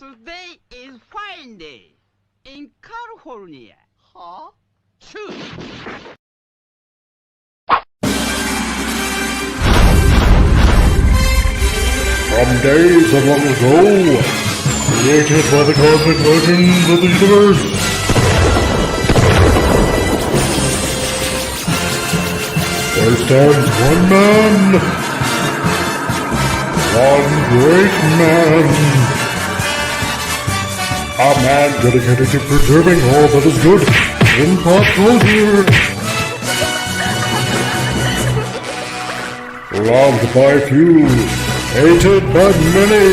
Today is fine day in California. Huh? Choose. From days of long ago, created by the cosmic legends of the universe, there stands one man, one great man, a man dedicated to preserving all that is good in pop culture. Loved by few, hated by many.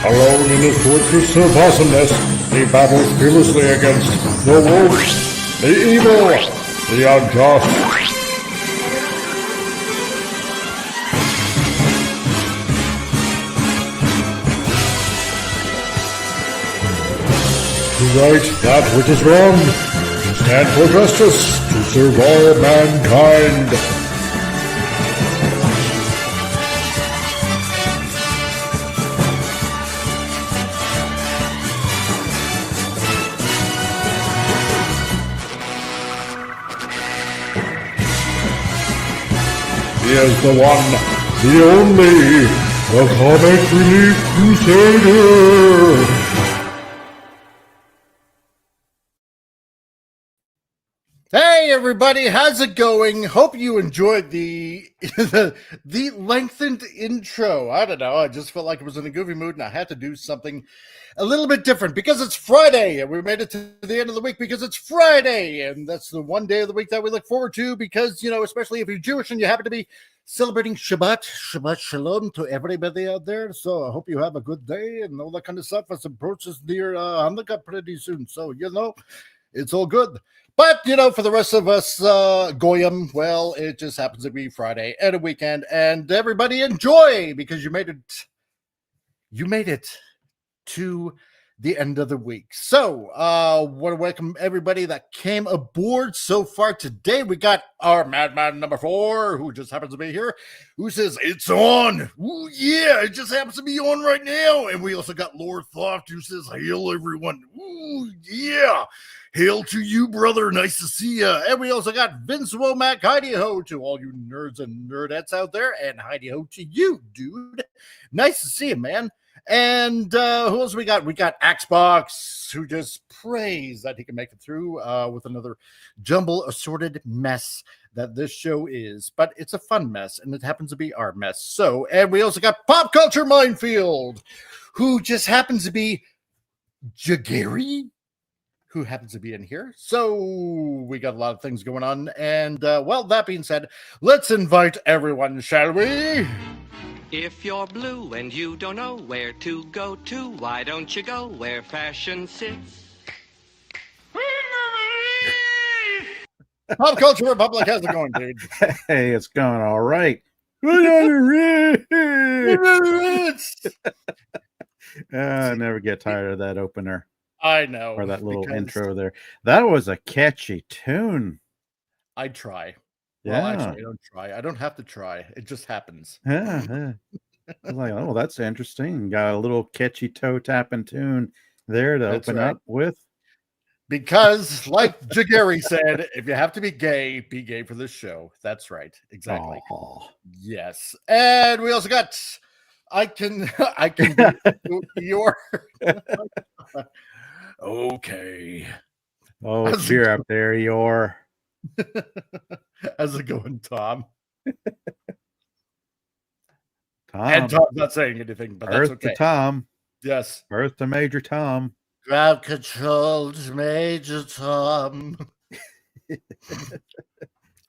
Alone in his fortress of awesomeness, he battles fearlessly against the woke, the evil, the unjust. To right that which is wrong, to stand for justice, to serve all mankind. He is the one, the only, the comic Relief Crusader. Hey everybody, how's it going? Hope you enjoyed the lengthened intro. I don't know, I just felt like I was in a goofy mood and I had to do something a little bit different because it's Friday and we made it to the end of the week because it's Friday, and that's the one day of the week that we look forward to because, you know, especially if you're Jewish and you happen to be celebrating Shabbat Shalom to everybody out there. So I hope you have a good day and all that kind of stuff as it approaches near Hanukkah pretty soon. So, you know, it's all good. But, you know, for the rest of us, Goyim, well, it just happens to be Friday and a weekend, and everybody enjoy because you made it to the end of the week. So, want to welcome everybody that came aboard so far today. We got our Madman number 4, who just happens to be here, who says, it's on. Ooh, yeah, it just happens to be on right now. And we also got Lord Thoth, who says, hail everyone. Ooh, yeah. Hail to you, brother. Nice to see you. And we also got Vince Womack. Heidi-ho to all you nerds and nerdettes out there. And heidi-ho to you, dude. Nice to see you, man. And who else we got? We got Axbox, who just prays that he can make it through with another jumble assorted mess that this show is. But it's a fun mess, and it happens to be our mess. So, and we also got Pop Culture Minefield, who just happens to be Jagary, who happens to be in here. So we got a lot of things going on. And, well, that being said, let's invite everyone, shall we? If you're blue and you don't know where to go to, why don't you go where fashion sits? Pop Culture Republic, how's it going, dude? Hey, it's going all right. I never get tired of that opener. I know. Or that little intro there. That was a catchy tune. I try. Yeah. Well, actually, I don't try. I don't have to try. It just happens. Yeah. I was like, oh, that's interesting. Got a little catchy toe tapping tune there to open up with. Because, like Jagary said, if you have to be gay for this show. That's right. Exactly. Oh. Yes. And we also got I can do your okay. Oh, cheer up there, you're. How's it going, Tom? Tom. And Tom's not saying anything, but that's okay. To Tom. Yes. Earth to Major Tom. Grab control to Major Tom.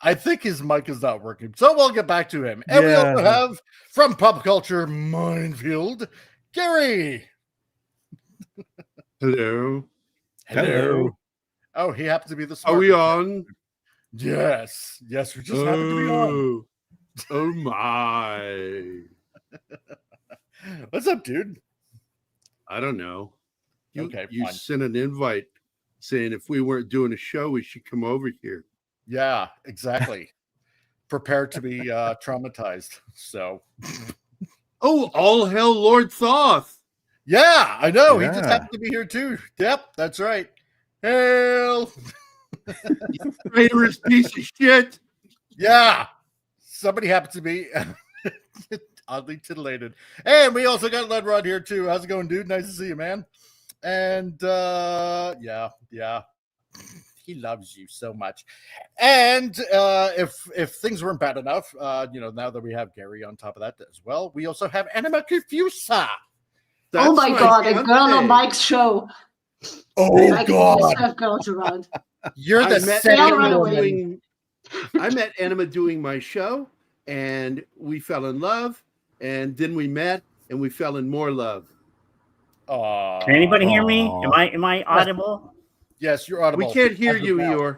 I think his mic is not working, so we'll get back to him. And we also have, from Pop Culture Minefield, Gary. Hello. Hello. Oh, he happens to be the smart. Are we on? Yes. Yes, we just happen to be on. Oh my. What's up, dude? I don't know. You fine. sent an invite saying if we weren't doing a show, we should come over here. Yeah, exactly. prepare to be traumatized. So, Oh, all hell, Lord Thoth. yeah, I know. He just Yeah. happened to be here too. Yep, that's right. Hail. Traitorous piece of shit. Yeah, somebody happens to be oddly titillated. And we also got Ledrod here too. How's it going, dude? Nice to see you, man. And yeah, he loves you so much. And if things weren't bad enough, now that we have Gary on top of that as well, we also have Anima Confusa. Oh my God, a girl on Mike's show. Oh Like, God, have girls around. you're the I met, They'll second run woman. away. I met Anima doing my show, and we fell in love, and then we met, and we fell in more love. Aw. Can anybody hear me? Aw. Am I audible? Yes, you're audible. We can't hear As of you, now. Eeyore.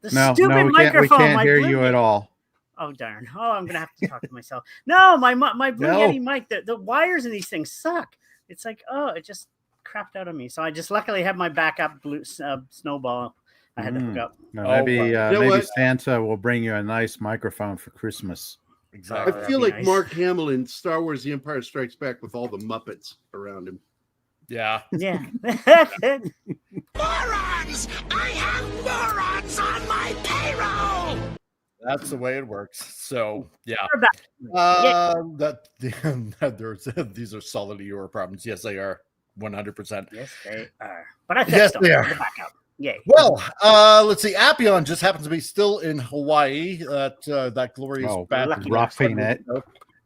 The No, stupid we microphone. can't my hear Blue you at all. Oh darn! Oh, I'm gonna have to talk to myself. No, my Blue No. Yeti mic. The wires in these things suck. It's like, oh, it just crapped out on me. So I just luckily have my backup blue snowball. I had to hook up. No, Oh, maybe wow. You know maybe what? Santa will bring you a nice microphone for Christmas. Exactly. I that'd feel be like nice. Mark Hamill in Star Wars: The Empire Strikes Back with all the Muppets around him. Yeah. Yeah. Morons! I have morons on my payroll! That's the way it works. So yeah. We're back. These are solid Euro problems. Yes, they are 100%. Yes, they are. But I fixed Yes, them. they are. They're back up. Yay. Well, let's see. Appion just happens to be still in Hawaii. That glorious Oh, bat. roughing it.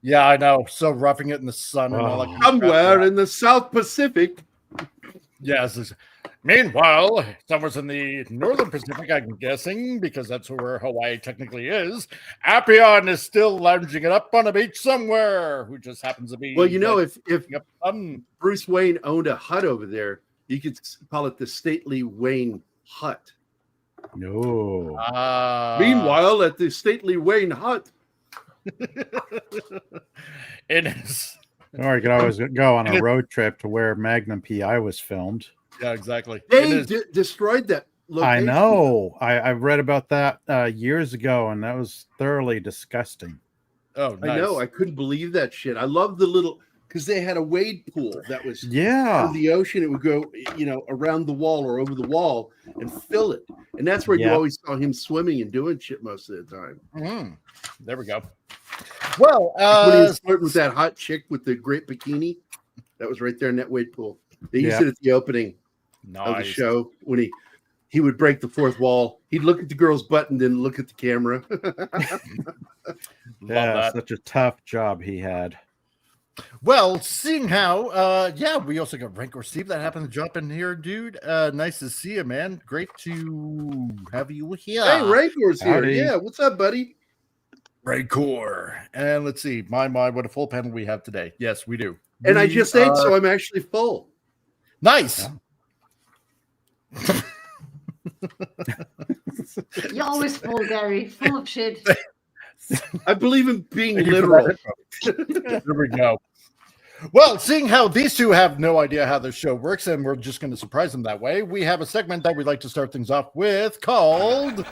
Yeah, I know. So roughing it in the sun and all that. Oh. kind of crap. Somewhere in the South Pacific. Yes. Meanwhile, somewhere in the northern Pacific, I'm guessing, because that's where Hawaii technically is. Appion is still lounging it up on a beach somewhere. Who just happens to be. Well, you know, if Yep. Bruce Wayne owned a hut over there, you could call it the Stately Wayne Hut. No. Meanwhile, at the Stately Wayne Hut, it is. Or you could always go on a road trip to where Magnum PI was filmed. Yeah, exactly. It they is. destroyed that location. I know. I read about that years ago, and that was thoroughly disgusting. Oh, nice. I know. I couldn't believe that shit. I love the little, because they had a wade pool that was Yeah. in the ocean. It would go, around the wall or over the wall and fill it. And that's where you Yeah. always saw him swimming and doing shit most of the time. Mhm. There we go. Well, When he was flirting with that hot chick with the great bikini, that was right there in that wade pool. They used Yeah. it at the opening of the nice. show when he would break the fourth wall. He'd look at the girl's butt and then look at the camera. Love Yeah, that. such a tough job he had. Well, seeing how, we also got Rancor Steve that happened to jump in here, dude. Nice to see you, man. Great to have you here. Hey, Rancor's here. Howdy. Yeah, what's up, buddy? Rancor. And let's see. My, what a full panel we have today. Yes, we do. And I We just ate, are- so I'm actually full. Nice. Yeah. You're always full, Gary. Full of shit. I believe in being Thank you for literal. that. There we go. Well, seeing how these two have no idea how this show works, and we're just going to surprise them that way, we have a segment that we'd like to start things off with called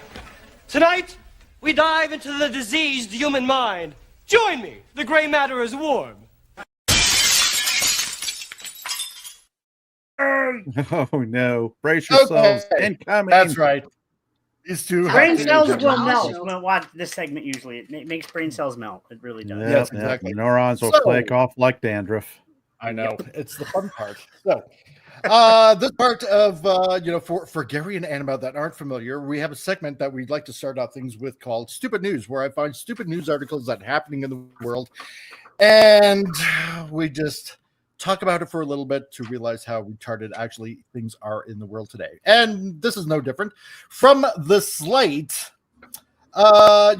Tonight, we dive into the diseased human mind. Join me. The gray matter is warm. Oh no! Brace yourselves. Okay. Incoming. That's right. These two have Brain to- cells It's a will wow melt. show. Well, watch this segment usually. It makes brain cells melt. It really does. Yep, Yes, yep. exactly. Neurons will So- flake off like dandruff. I know. It's the fun part. So, this part of, for Gary and Anima that aren't familiar, we have a segment that we'd like to start off things with called Stupid News, where I find stupid news articles that are happening in the world. And we just talk about it for a little bit to realize how retarded actually things are in the world today. And this is no different from the slate, because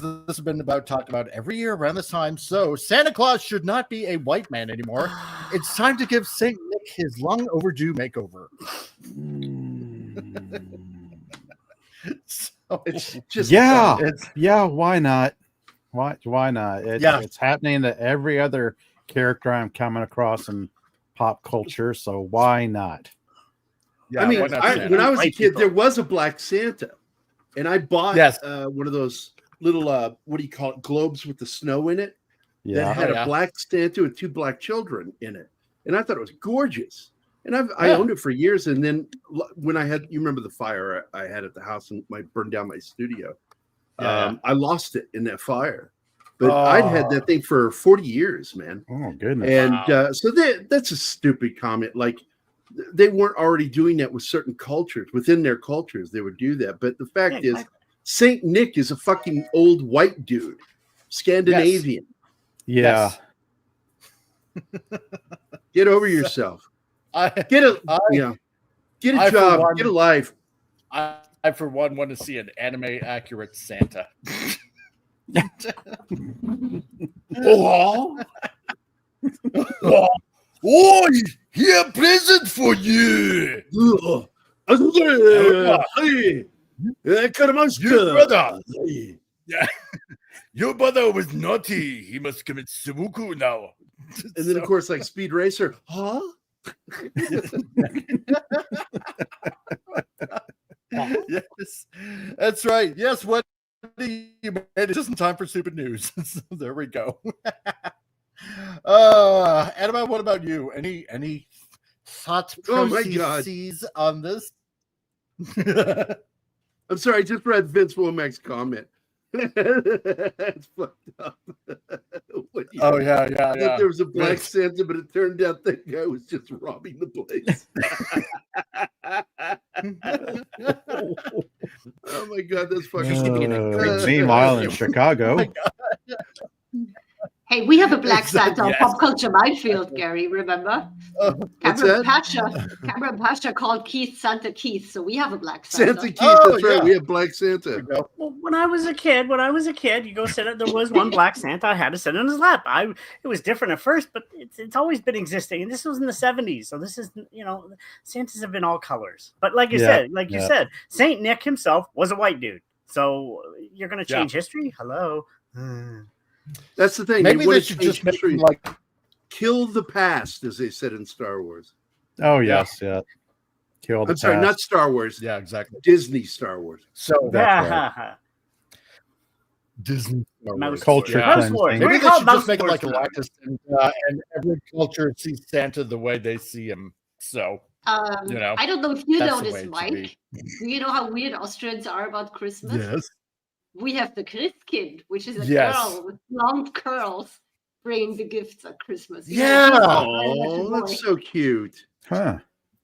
this has been talked about every year around this time. So Santa Claus should not be a white man anymore. It's time to give Saint Nick his long overdue makeover. So, It's just Yeah. it's Yeah, why not? Why not? Yeah. It's happening to every other character I'm coming across in pop culture, so why not? yeah, I mean, why not when Santa? I was a White kid, people. there was a black Santa, and I bought Yes. one of those little what do you call it, globes with the snow in it that had a black Santa with 2 black children in it, and I thought it was gorgeous. And I owned it for years, and then when you remember the fire I had at the house and burned down my studio. I lost it in that fire, but I'd had that thing for 40 years, man. Oh goodness! And so that's a stupid comment. Like, they weren't already doing that with certain cultures. Within their cultures, they would do that. But the fact is, Saint Nick is a fucking old white dude, Scandinavian. Yes. Yeah. Get over yourself. Get a job. Get a life. I, for one, want to see an anime accurate Santa. Oh, here a present for you. Your brother. Yeah. Your brother was naughty. He must commit seppuku now. And then, of course, like Speed Racer. Huh? Yes, that's right. Yes, what you made it just in time for stupid news. So there we go. Anima, what about you? Any thoughts, processes on this? I'm sorry, I just read Vince Womack's comment. That's fucked up. Yeah. There was a black Santa, but it turned out that guy was just robbing the place. Oh my god, that's fucking meanwhile in Chicago. Hey, we have a black Santa on Pop Culture Minefield, Gary, remember? Cameron Pasha called Keith Santa Keith, so we have a black Santa. Santa Keith, that's right. We have black Santa. Well, when I was a kid, you go sit at, there was one black Santa I had to sit on his lap. It was different at first, but it's always been existing. And this was in the 70s. So this is, Santas have been all colors. But like you said, Saint Nick himself was a white dude. So you're going to change history? Hello. That's the thing. Maybe they should just make him like kill the past, as they said in Star Wars. Oh yes, yeah. Kill the I'm sorry, not Star Wars. Yeah, exactly. Disney Sar Wars. So right. Disney Star Wars. Culture cleansing. Maybe they should just make it like Galactus, and every culture sees Santa the way they see him. So I don't know if you know this, Mike. Do you know how weird Austrians are about Christmas? Yes. We have the Christkind, which is a girl with blonde curls bringing the gifts at Christmas. Oh, that's so cute. Huh.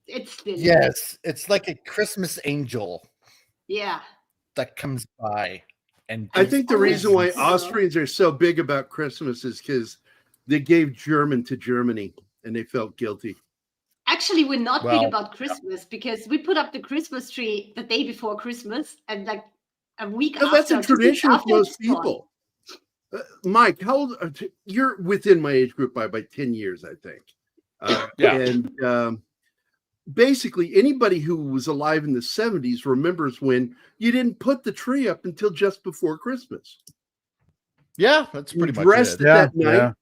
It's silly. Yes, it's like a Christmas angel. Yeah. That comes by. And I think the reason why Austrians are so big about Christmas is because they gave German to Germany and they felt guilty. Actually, we're not big about Christmas because we put up the Christmas tree the day before Christmas and like a week after. That's a tradition with most people. Mike, how old? You're within my age group by 10 years, I think. And basically, anybody who was alive in the 70s remembers when you didn't put the tree up until just before Christmas. Yeah, that's pretty much dressed it. that night,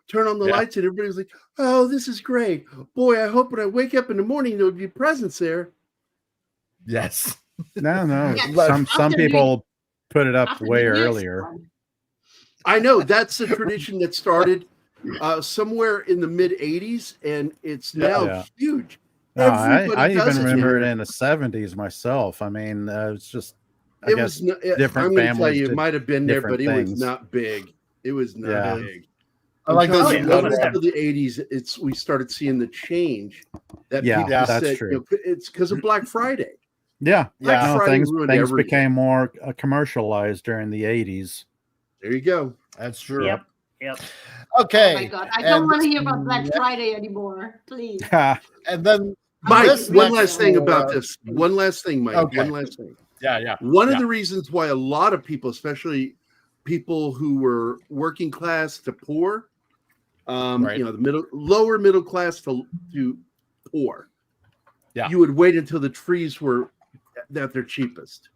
turn on the lights, and everybody was like, "Oh, this is great, boy! I hope when I wake up in the morning there would be presents there." Yes. No. Some people put it up way earlier. I know that's a tradition that started somewhere in the mid '80s, and it's now huge. I even remember it in the '70s myself. I mean, it's just different I'm families. Tell you, it might have been there, but it things. was not big. It was not big. I like those. After the '80s, we started seeing the change. That people that's said, true. It's because of Black Friday. Things became more commercialized during the '80s. There you go. That's true. Yep. Okay. Oh my God, I don't want to hear about Black Friday anymore, please. And then Mike, one last thing about this. One last thing, Mike. Okay. One last thing. Yeah. One of the reasons why a lot of people, especially people who were working class to poor, the lower middle class to poor, you would wait until the trees were at their cheapest.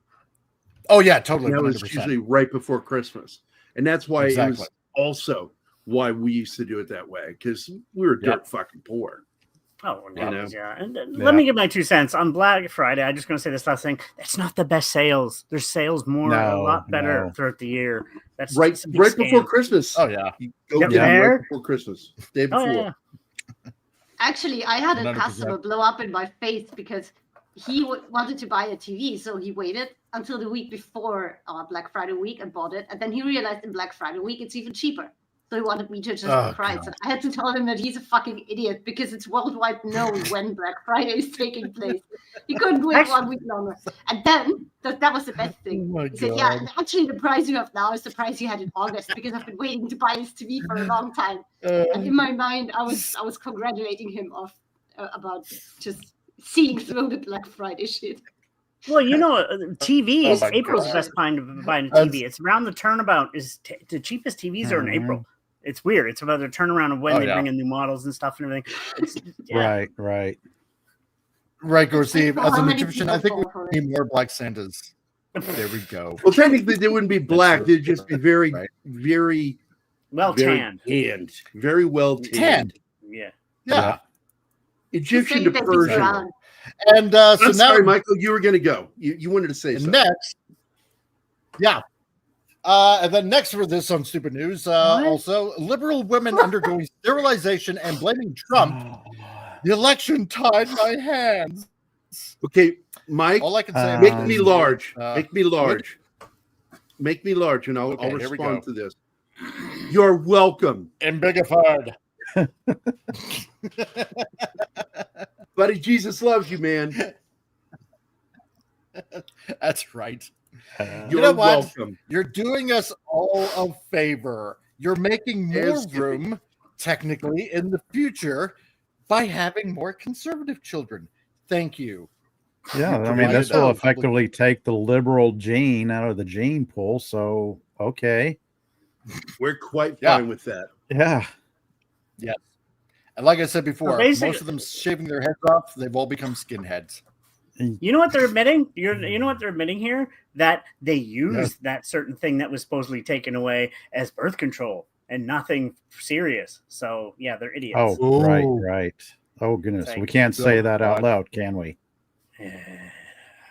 Oh yeah, totally. And that 100%. was usually right before Christmas, and that's why it was also why we used to do it that way, because we were dirt fucking poor. Oh, yeah. And let me give my 2 cents on Black Friday. I'm just going to say this last thing. That's not the best sales. There's sales a lot better throughout the year. That's right before Christmas. Oh yeah, right before Christmas, day before. Oh, yeah. Actually, I had a 100%. customer blow up in my face because he wanted to buy a TV, so he waited until the week before Black Friday week and bought it, and then he realized in Black Friday week it's even cheaper. So he wanted me to adjust the price. And I had to tell him that he's a fucking idiot because it's worldwide known when Black Friday is taking place. He couldn't wait 1 week longer. And then, that was the best thing. He said, yeah, actually the price you have now is the price you had in August because I've been waiting to buy this TV for a long time. And in my mind, I was congratulating him about just seeing through the Black Friday shit. Well, TV is April's best time to buy a TV. It's around the turnabout. The cheapest TVs are in April. It's weird. It's about the turnaround of when they bring in new models and stuff and everything. Right. Go, Steve. As a magician, I think we need more Black Santas. There we go. Well, technically, they wouldn't be black. They'd just be very, very well tanned. Very well tanned. Yeah. Egyptian to Persian. And so now, sorry, Michael, you were going to go. You wanted to say something. Next. Yeah. And then next for this on Stupid News, also, liberal women undergoing sterilization and blaming Trump. The election tied my hands. Okay, Mike, all I can say make me large. Make me large. Make me large, and I'll Okay, respond to this. You're welcome. And bigified. Buddy, Jesus loves you, man. That's right. You're welcome. You're doing us all a favor. You're making more room, technically, in the future by having more conservative children. Thank you. Yeah, I mean, this will effectively take the liberal gene out of the gene pool. So, okay. We're quite fine with that. Yeah. Yes. And like I said before, most of them shaving their heads off, they've all become skinheads. You know what they're admitting? You know what they're admitting here? That they used that certain thing that was supposedly taken away as birth control and nothing serious. So yeah, they're idiots. Oh, right. Oh goodness, we can't say that out loud, can we?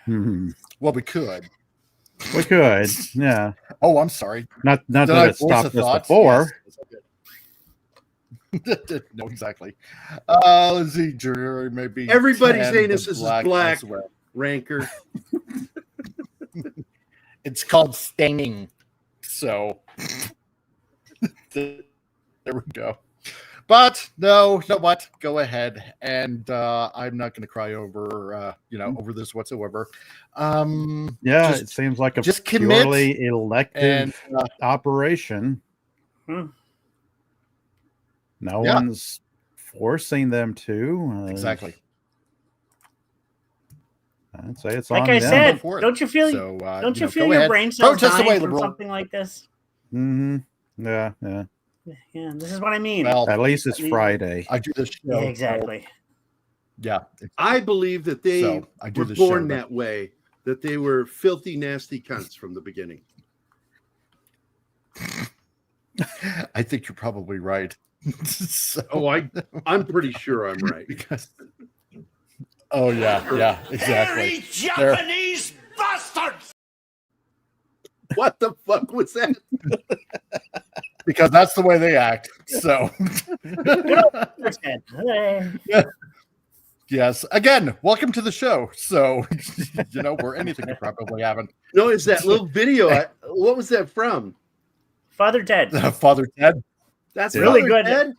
Well, we could. We could, yeah. Oh, I'm sorry. Not that it stopped us before. Yes. No, exactly. Let's see, jury maybe. Everybody's anus is black. Ranker. It's called staining. So there we go. But no, you know what? Go ahead, and I'm not going to cry over over this whatsoever. It seems like a purely elective operation. No one's forcing them to. Exactly. I'd say it's like on I them. said. Don't you feel? Don't you feel your brain cells dying from something like this? Mm-hmm. Yeah. Yeah, this is what I mean. Well, at least it's Friday. I do this show. Yeah, exactly. Yeah. I believe that they were born that way, that they were filthy, nasty cunts from the beginning. I think you're probably right. I'm pretty sure I'm right. Yeah, exactly. Japanese bastards! What the fuck was that? Because that's the way they act. So, yes. Again, welcome to the show. So, we're anything you probably haven't. No, is that little video? What was that from? Father Ted. Father Ted. That's really Father good. Ted?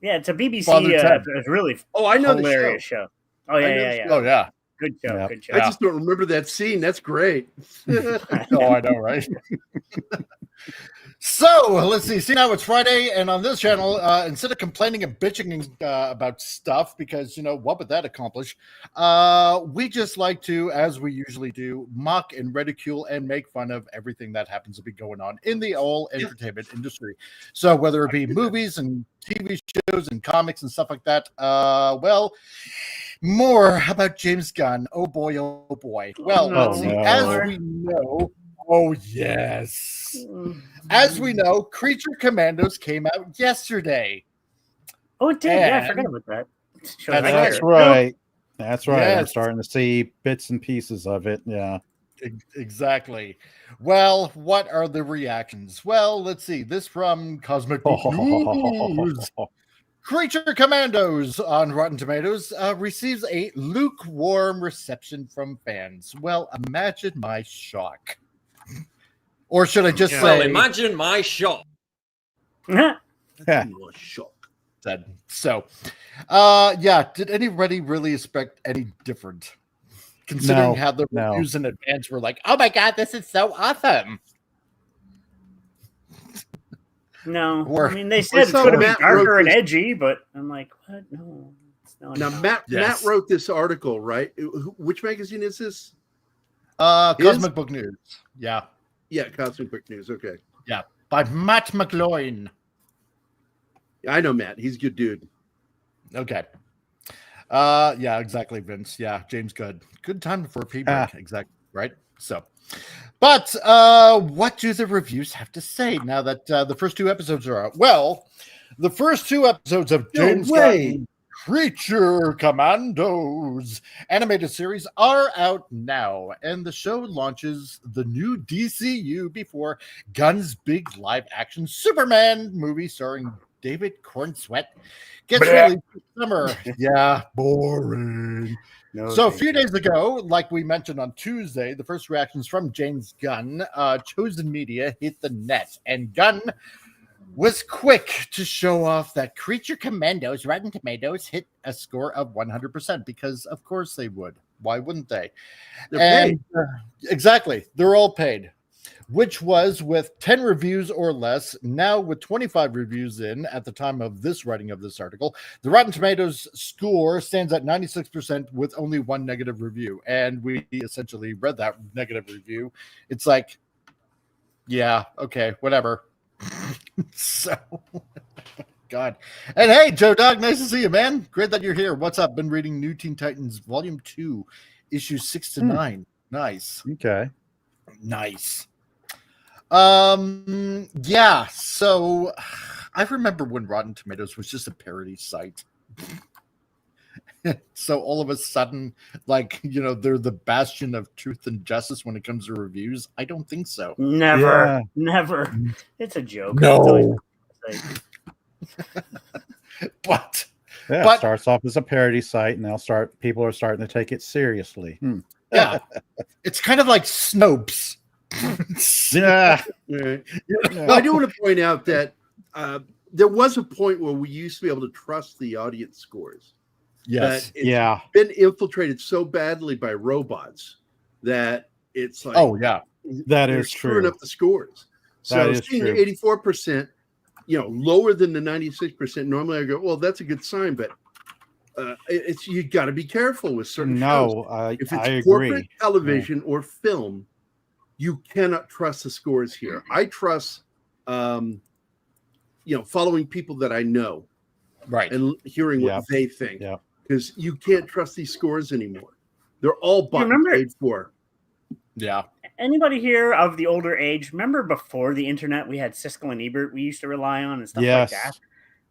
Yeah, it's a BBC. It's really I know hilarious show. Oh yeah. Oh yeah. Good show. Yeah. Good show. I just don't remember that scene. That's great. Oh, I know, right? So let's see. See, now it's Friday, and on this channel, instead of complaining and bitching about stuff, because what would that accomplish? We just like to, as we usually do, mock and ridicule and make fun of everything that happens to be going on in the whole entertainment industry. So whether it be movies and TV shows and comics and stuff like that, more about James Gunn. Oh boy. Well, let's see. As we know. Oh, yes. As we know, Creature Commandos came out yesterday. Oh, it did. Yeah, I forgot about that. That's right. That's right. Yes. I'm starting to see bits and pieces of it. Yeah. Exactly. Well, what are the reactions? Well, let's see. This from Cosmic Book News. Creature Commandos on Rotten Tomatoes receives a lukewarm reception from fans. Well, imagine my shock. Or should I just say... Well, imagine my shock. Shock. So, yeah, did anybody really expect any different? Considering how the reviews in advance were like, oh my God, this is so awesome. No, I mean, they said it's going to be darker and edgy, but I'm like, what? No. Now, Matt wrote this article, right? Which magazine is this? Cosmic Book News. Yeah. Yeah, Cosmic Book News. Okay. Yeah. By Matt McGloin. I know Matt. He's a good dude. Okay. Yeah, exactly, Vince. Yeah, James Good. Good time for a pee break. Exactly. Right. So, but what do the reviews have to say now that the first 2 episodes are out? Well, the first 2 episodes of James Gunn Creature Commandos animated series are out now, and the show launches the new DCU before Gunn's big live-action Superman movie starring David Cornsweet gets released this summer. Yeah, boring. So a few days ago, like we mentioned on Tuesday, the first reactions from James Gunn, Chosen Media hit the net, and Gunn was quick to show off that Creature Commandos Rotten Tomatoes hit a score of 100% because, of course, they would. Why wouldn't they? They're paid. Exactly. They're all paid, which was with 10 reviews or less. Now with 25 reviews in at the time of this writing of this article, the Rotten Tomatoes score stands at 96% with only 1 negative review. And we essentially read that negative review. It's like, yeah, okay, whatever. So, God. And hey, Joe Dog, nice to see you, man. Great that you're here. What's up? Been reading New Teen Titans Volume 2, issues 6 to 9. Nice. Okay. Nice. Yeah, so I remember when Rotten Tomatoes was just a parody site. So all of a sudden, like, you know, they're the bastion of truth and justice when it comes to reviews. I don't think so. Never. It's a joke. No. But it starts off as a parody site, and people are starting to take it seriously. Yeah. It's kind of like Snopes. Yeah. I do want to point out that there was a point where we used to be able to trust the audience scores. Yes. It's been infiltrated so badly by robots that it's like, oh yeah, that is true. Screwing up the scores. So seeing 84%, you know, lower than the 96%. Normally, I go, well, that's a good sign, but it's you got to be careful with certain shows. If it's corporate television or film, you cannot trust the scores here. I trust, you know, following people that I know, right, and hearing what they think. Yeah. Because you can't trust these scores anymore. They're all bought and paid for. Yeah. Anybody here of the older age, remember before the internet, we had Siskel and Ebert we used to rely on and stuff like that?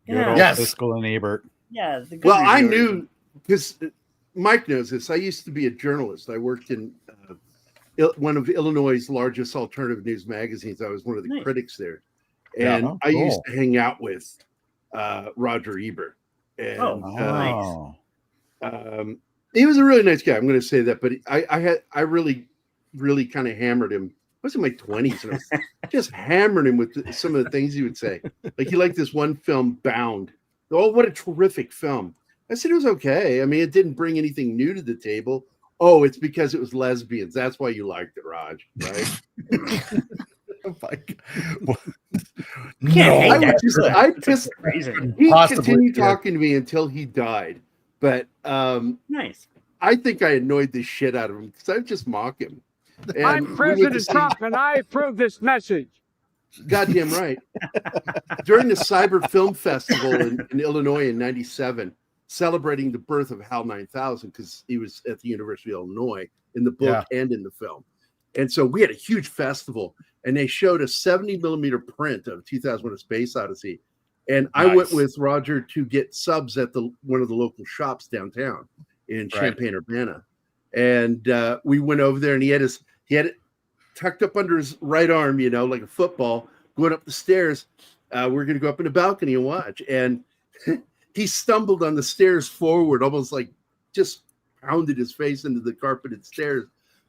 Yeah. Yes. Siskel and Ebert. Yeah. Well, I knew, because Mike knows this. I used to be a journalist. I worked in one of Illinois' largest alternative news magazines. I was one of the critics there. And I used to hang out with Roger Ebert. And, nice. He was a really nice guy. I'm going to say that, but I really kind of hammered him. I was in my 20s, and I was just hammering him with some of the things he would say. Like, he liked this one film, Bound. Oh, what a terrific film! I said it was okay. I mean, it didn't bring anything new to the table. Oh, it's because it was lesbians. That's why you liked it, Raj. Right? He continued talking to me until he died. But nice. I think I annoyed the shit out of him because I would just mock him. And I'm President Trump, and I approve this message. Goddamn right. During the Cyber Film Festival in Illinois in '97, celebrating the birth of HAL 9000, because he was at the University of Illinois in the book and in the film. And so we had a huge festival, and they showed a 70 millimeter print of 2001: A Space Odyssey. And I went with Roger to get subs at one of the local shops downtown in Champaign-Urbana. And we went over there, and he had it tucked up under his right arm, like a football, going up the stairs. We're going to go up in the balcony and watch. And he stumbled on the stairs forward, almost like just pounded his face into the carpeted stairs.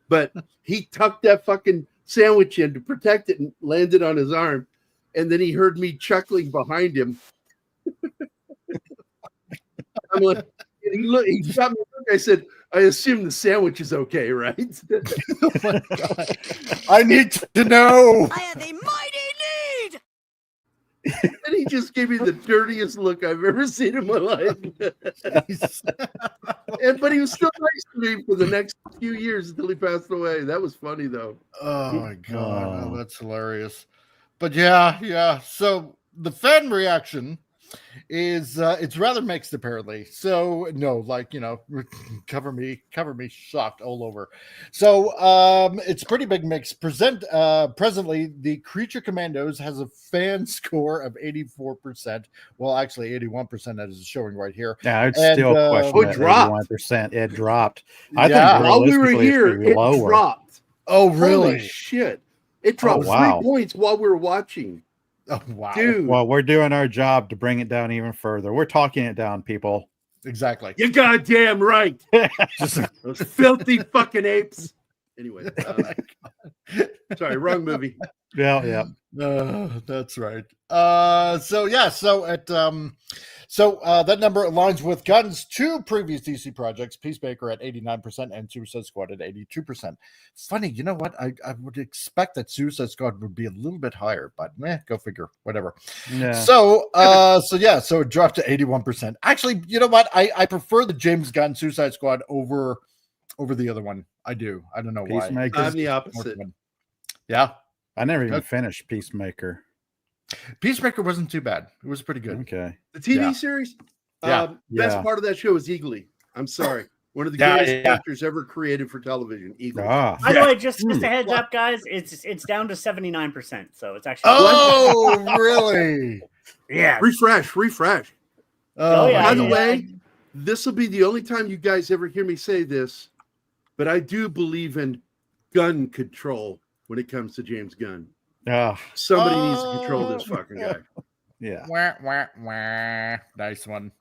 But he tucked that fucking sandwich in to protect it and landed on his arm. And then he heard me chuckling behind him. I'm like, he got me a look. I said, I assume the sandwich is okay, right? Oh my God. I need to know. I have a mighty need. And he just gave me the dirtiest look I've ever seen in my life. But he was still nice to me for the next few years until he passed away. That was funny, though. Oh my God, oh, that's hilarious. But yeah. So the fan reaction is it's rather mixed, apparently. So no, cover me shocked all over. So it's a pretty big mix. Presently the Creature Commandos has a fan score of 84%. Well, actually 81% as is showing right here. Yeah, I'd still question that 81%. It dropped. I think while we were here, it dropped. Oh, really? Holy shit. It dropped 3 points while we were watching. Oh, wow. Dude. Well, we're doing our job to bring it down even further. We're talking it down, people. Exactly. You're goddamn right. Just those filthy fucking apes. Anyway. Sorry, wrong movie. Yeah. That's right. So that number aligns with Gunn's 2 previous DC projects, Peacemaker at 89% and Suicide Squad at 82%. Funny, you know what? I would expect that Suicide Squad would be a little bit higher, but go figure. Whatever. Yeah. So it dropped to 81%. Actually, you know what? I prefer the James Gunn Suicide Squad over the other one. I do. I don't know why. I'm the opposite. Yeah. I never even finished Peacemaker. Peacemaker wasn't too bad. It was pretty good. Okay. The TV series? Best part of that show is Eagly. I'm sorry. One of the greatest characters ever created for television. Eagly. By the way, just a heads up, guys. It's down to 79%. So it's actually. Oh, really? Yeah. Refresh. By the way, this will be the only time you guys ever hear me say this, but I do believe in gun control when it comes to James Gunn. Somebody needs to control this fucking guy. Yeah. Wah. Nice one.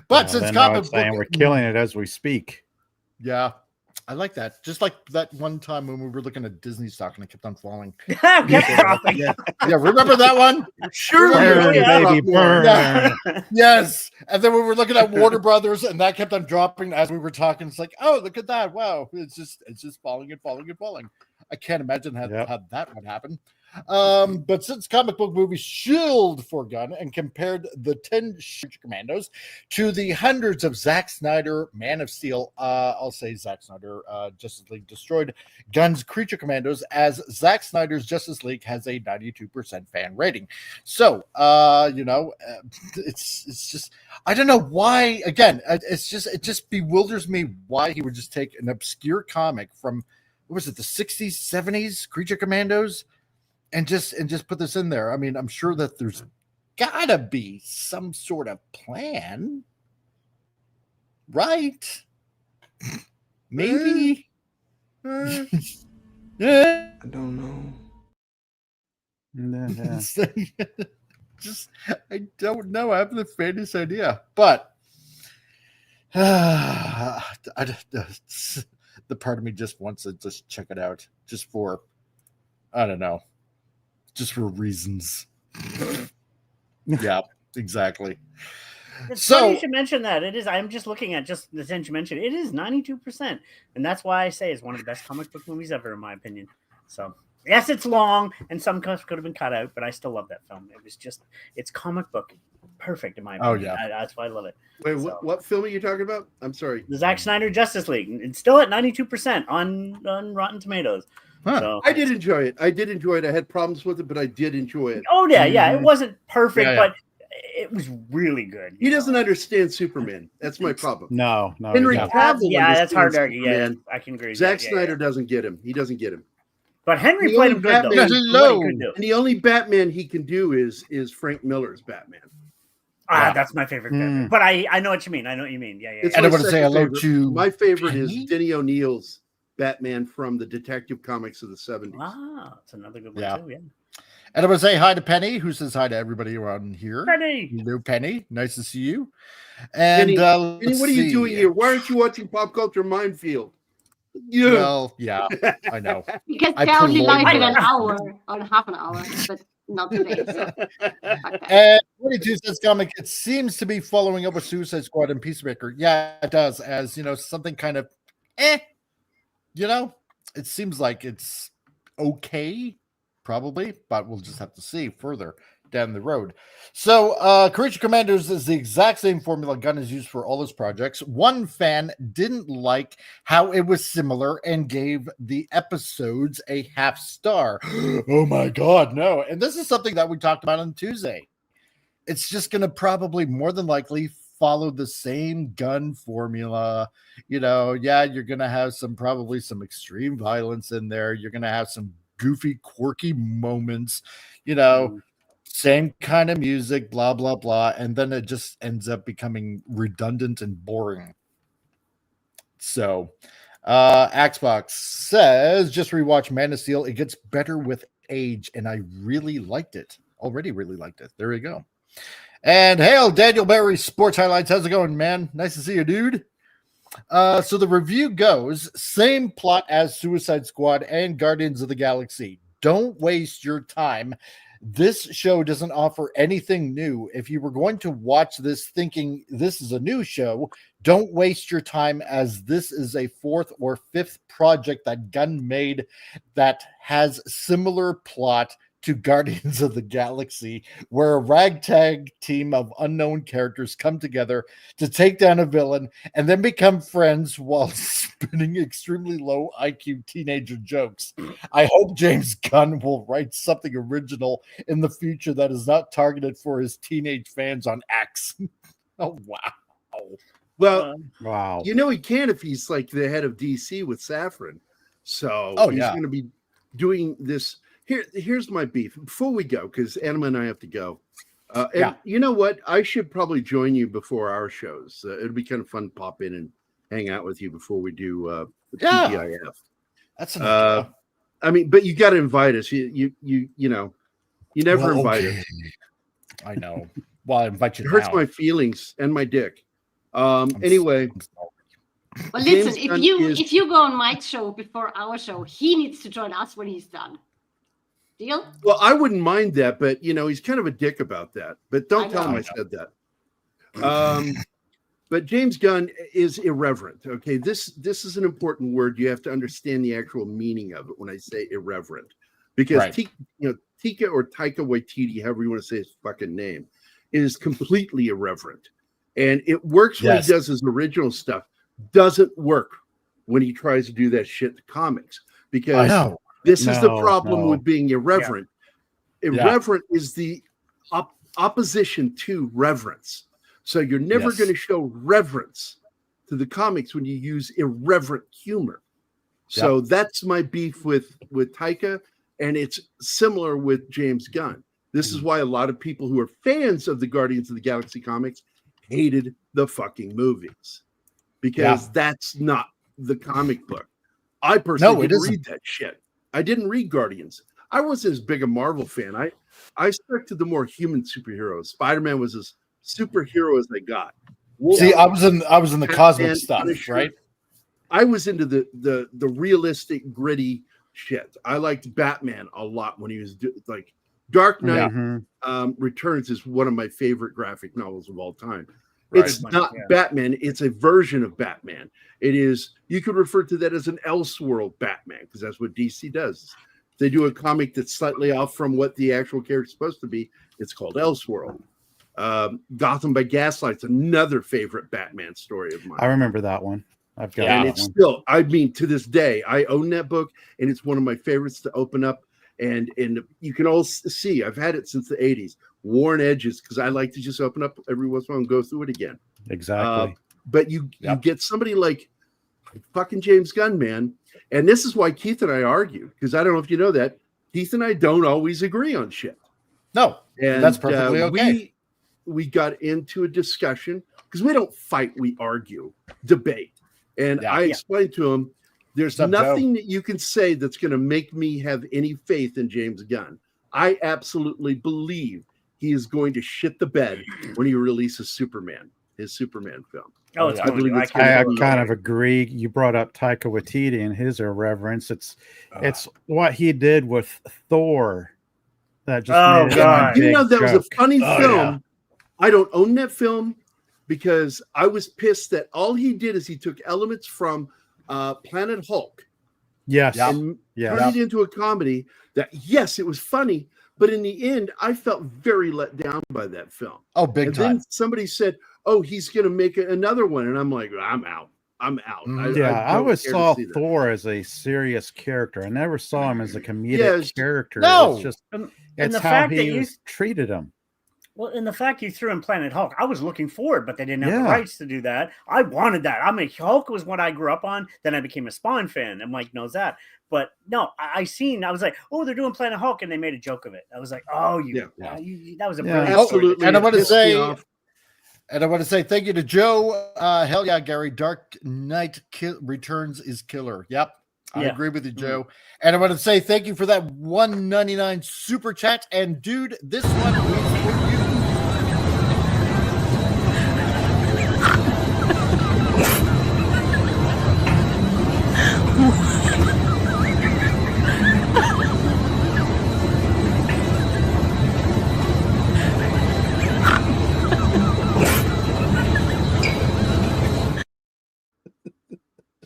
But since comic book, we're killing it as we speak. Yeah. I like that. Just like that one time when we were looking at Disney stock and it kept on falling. Yeah, remember that one? Sure. Baby, burn. Yeah. Yes. And then we were looking at Warner Brothers and that kept on dropping as we were talking. It's like, oh, look at that. Wow. It's just falling and falling and falling. I can't imagine how that would happen. But since comic book movies shilled for Gunn and compared the 10 Commandos to the hundreds of Zack Snyder Man of Steel, I'll say Zack Snyder Justice League destroyed Gunn's Creature Commandos, as Zack Snyder's Justice League has a 92% fan rating. So it's just, I don't know why. Again, it just bewilders me why he would just take an obscure comic from, what was it, the 60s, 70s, Creature Commandos, and just put this in there. I mean, I'm sure that there's gotta be some sort of plan, right? Maybe. I don't know. Just, I don't know. I have the faintest idea, but the part of me just wants to just check it out, just for, I don't know, just for reasons. Yeah, exactly. It's funny you should mention that. It is. I'm just looking at just the thing you mentioned. It is 92%, and that's why I say it's one of the best comic book movies ever, in my opinion. So yes, it's long, and some cuts could have been cut out, but I still love that film. It was just, it's comic book perfect in my opinion. Oh yeah, that's why I love it. Wait, what film are you talking about? I'm sorry. The Zack Snyder Justice League. It's still at 92% on Rotten Tomatoes. Huh. So, I did enjoy it. I had problems with it, but I did enjoy it. Oh yeah. It wasn't perfect, but it was really good. He doesn't understand Superman. That's my problem. No. Henry Cavill. That's hard to argue. Yeah, I can agree. Zack Snyder doesn't get him. He doesn't get him. But Henry played him good, though. Hello. And the only Batman he can do is Frank Miller's Batman. That's my favorite Batman. But I know what you mean. I know what you mean. Yeah. It's and I want to say hello to my favorite is Denny O'Neil's Batman from the Detective Comics of the 70s. That's another good one too. Yeah. And I want to say hi to Penny, who says hi to everybody around here. Penny, hello, Penny. Nice to see you. And Penny, what are you doing here? Why aren't you watching Pop Culture Minefield? Yeah. Well, yeah, I know. Because they're only live in an hour or half an hour, but not today. So. And 22 says comic, it seems to be following up with Suicide Squad and Peacemaker. Yeah, it does. As something kind of it seems like it's okay, probably, but we'll just have to see further down the road. So Creature Commandos is the exact same formula Gunn has used for all his projects. One fan didn't like how it was similar and gave the episodes a half star. Oh my god, no. And this is something that we talked about on Tuesday. It's just going to probably more than likely follow the same Gunn formula. You're going to have probably some extreme violence in there. You're going to have some goofy, quirky moments, same kind of music, blah, blah, blah. And then it just ends up becoming redundant and boring. So, Xbox says, just rewatch Man of Steel. It gets better with age, and I really liked it. Already really liked it. There you go. And hail, Daniel Barry Sports Highlights. How's it going, man? Nice to see you, dude. So the review goes, same plot as Suicide Squad and Guardians of the Galaxy. Don't waste your time. This show doesn't offer anything new. If you were going to watch this thinking this is a new show, don't waste your time, as this is a fourth or fifth project that Gunn made that has similar plot to Guardians of the Galaxy, where a ragtag team of unknown characters come together to take down a villain and then become friends while spinning extremely low IQ teenager jokes. I hope James Gunn will write something original in the future that is not targeted for his teenage fans on X. Oh, wow. Well, wow. He can if he's like the head of DC with Safran. So he's going to be doing this. Here's my beef before we go, because Anima and I have to go. You know what? I should probably join you before our shows. It'd be kind of fun to pop in and hang out with you before we do the TGIF. That's an idea. I mean, but you got to invite us. You never invite us. I know. Well, I invite you. It hurts my feelings and my dick. Anyway. Well, listen, if you go on Mike's show before our show, he needs to join us when he's done. Deal? Well, I wouldn't mind that, but he's kind of a dick about that. But don't tell him I said that. But James Gunn is irreverent. Okay, this is an important word. You have to understand the actual meaning of it when I say irreverent, because Tika or Taika Waititi, however you want to say his fucking name, is completely irreverent, and it works when he does his original stuff. Doesn't work when he tries to do that shit to comics, because this is the problem with being irreverent. Irreverent is the opposition to reverence. So you're never going to show reverence to the comics when you use irreverent humor. So that's my beef with Taika, and it's similar with James Gunn. This is why a lot of people who are fans of the Guardians of the Galaxy comics hated the fucking movies, because that's not the comic book. I personally didn't read that shit. I didn't read Guardians. I wasn't as big a Marvel fan. I stuck to the more human superheroes. Spider-Man was as superhero as I got. See, I was in the cosmic stuff, Punisher. Right? I was into the realistic, gritty shit. I liked Batman a lot when he was like Dark Knight Returns is one of my favorite graphic novels of all time. Right. It's not Batman. It's a version of Batman. It is, you could refer to that as an Elseworld Batman, because that's what DC does. They do a comic that's slightly off from what the actual character is supposed to be. It's called Elseworld. Gotham by Gaslight's another favorite Batman story of mine. I remember that one. I've got and that it's one. Still, I mean, to this day, I own that book, and it's one of my favorites to open up. And you can all see, I've had it since the 80s. Worn edges, because I like to just open up every once in a while and go through it again. Exactly. But you get somebody like fucking James Gunn, man. And this is why Keith and I argue, because I don't know if you know that Keith and I don't always agree on shit. No, and that's perfectly okay. We got into a discussion because we don't fight, we argue, debate. And I explained to him, there's nothing that you can say that's going to make me have any faith in James Gunn. I absolutely believe he is going to shit the bed when he releases Superman, his Superman film. Oh, I believe it's I kind of agree. You brought up Taika Waititi and his irreverence. It's what he did with Thor that just made it you know, that was a funny film. Yeah. I don't own that film because I was pissed that all he did is he took elements from Planet Hulk. Yes. And turned it into a comedy that, yes, it was funny, but in the end, I felt very let down by that film. Oh, big time. Then somebody said, oh, he's going to make another one. And I'm like, I'm out. I always saw Thor as a serious character. I never saw him as a comedic character. No. It's just, and it's the how fact he that treated him. Well, and the fact you threw in Planet Hulk, I was looking forward, but they didn't have the rights to do that. I wanted that. I mean, Hulk was what I grew up on. Then I became a Spawn fan, and Mike knows that. But no, I was like, oh, they're doing Planet Hulk, and they made a joke of it. I was like, oh, that was a brilliant absolutely. And I want to say, thank you to Joe. Hell yeah, Gary. Dark Knight Returns is killer. Yep. I agree with you, Joe. And I want to say thank you for that $1.99 super chat. And dude, this one is for you.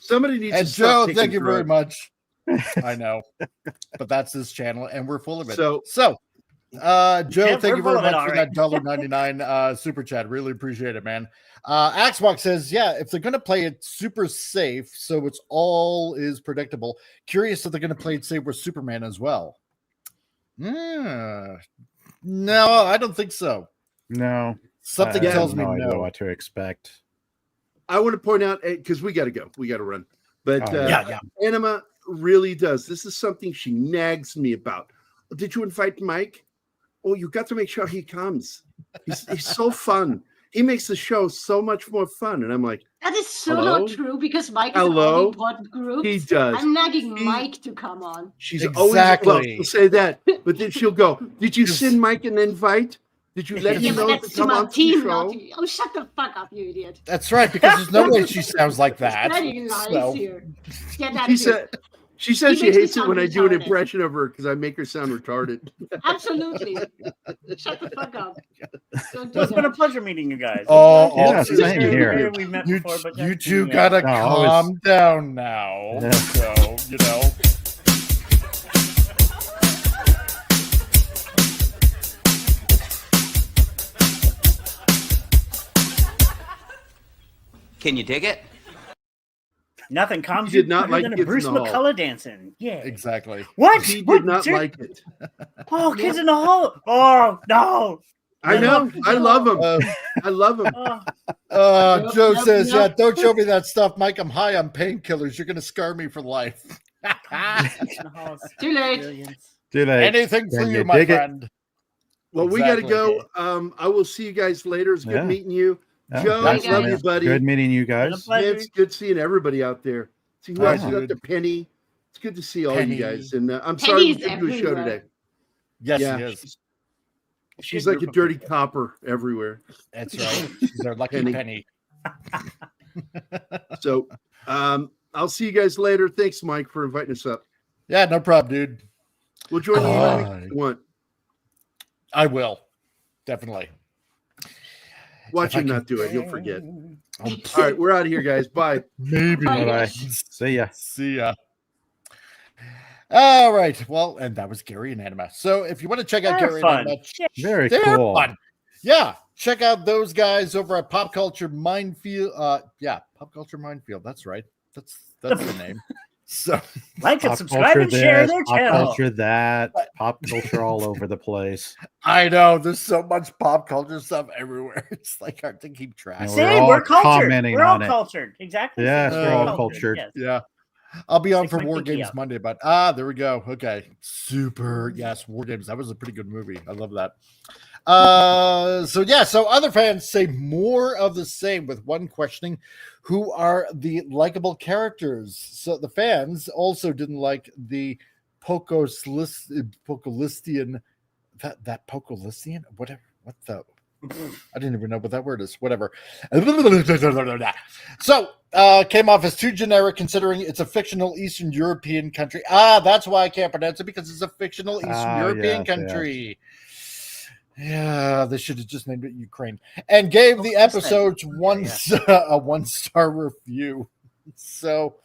Somebody needs and to Joe, stop thank you drugs. very much. I know, but that's his channel, and we're full of it. So Joe, thank you very much for right. that $1.99 super chat. Really appreciate it, man. Axbox says, yeah, if they're going to play it super safe, so it's all is predictable. Curious if they're going to play it safe with Superman as well. No, I don't think so. No, something tells me no no. idea what to expect. I want to point out, because we got to go, we got to run. But yeah. Anima really does. This is something she nags me about. Did you invite Mike? Oh, you got to make sure he comes. He's so fun. He makes the show so much more fun. And I'm like, that is so not true because Mike is Hello? in all the important groups. He does. I'm nagging Mike to come on. She's always she'll say that, but then she'll go, did you send Mike an invite? Did you let him know to That's come my on the team, show? not you. Oh, shut the fuck up, you idiot. That's right, because there's no way she sounds like that. Very nice here. Get that She said she makes me hates it sound when I do an retarded. impression of her because I make her sound retarded. Absolutely. Shut the fuck up. Don't do It's been a that. pleasure meeting you guys. Same here. We've met You, before, but you two gotta calm down now. Yeah. So, you know. Can you dig it? Nothing comes He did not like than a Kids Bruce in the Hall. McCullough dancing. Yeah. Exactly. What? He What? did not like it. Oh, Kids in the Hall. Oh, no. I know. I love him. I love him. Joe says, yeah, don't show me that stuff, Mike. I'm high on painkillers. You're going to scar me for life. Too late. Too late. Anything for Can you, you my dig it? friend. Well, we got to Exactly. go. I will see you guys later. It's good Yeah. meeting you. Yeah, Joe, thanks, love guys. you, buddy. Good meeting you Been a guys. pleasure. It's good seeing everybody out there. See who else is Dude. up to Penny. It's good to see all Penny. you guys. And I'm sorry we Penny's couldn't do a show everywhere. today. Yes, Yeah, he is. She's like a dirty copper everywhere. That's right. She's our lucky penny. So I'll see you guys later. Thanks, Mike, for inviting us up. Yeah, no problem, dude. We'll join you if you want. I will. Definitely. Watch If I him can- not do it. He'll forget. All right, we're out of here, guys. Bye. Maybe. Bye, Bye. guys. See ya. See ya. All right. Well, and that was Gary and Anima. So if you want to check out They're Gary fun. and Anima, Very they're cool. fun. Yeah. Check out those guys over at Pop Culture Minefield. Pop Culture Minefield. That's right. That's the name. So Like and Pop subscribe culture and share this, their pop channel. culture that, pop culture all over the place. I know there's so much pop culture stuff everywhere. It's like hard to keep track. And See, we're all we're cultured. commenting We're all on it. cultured. Exactly. Yes, we're all cultured. Yes. Yeah. I'll be on Stick for my War pinky Games up. Monday, but there we go. Okay. Super. Yes, War Games. That was a pretty good movie. I love that. So other fans say more of the same, with one questioning who are the likable characters. So the fans also didn't like the Pocolistian, that Pocolistian, whatever, what the, I didn't even know what that word is. Whatever. So came off as too generic, considering it's a fictional Eastern European country. That's why I can't pronounce it, because it's a fictional Eastern European country. Yeah, they should have just named it Ukraine. And gave the episodes a 1-star review. So,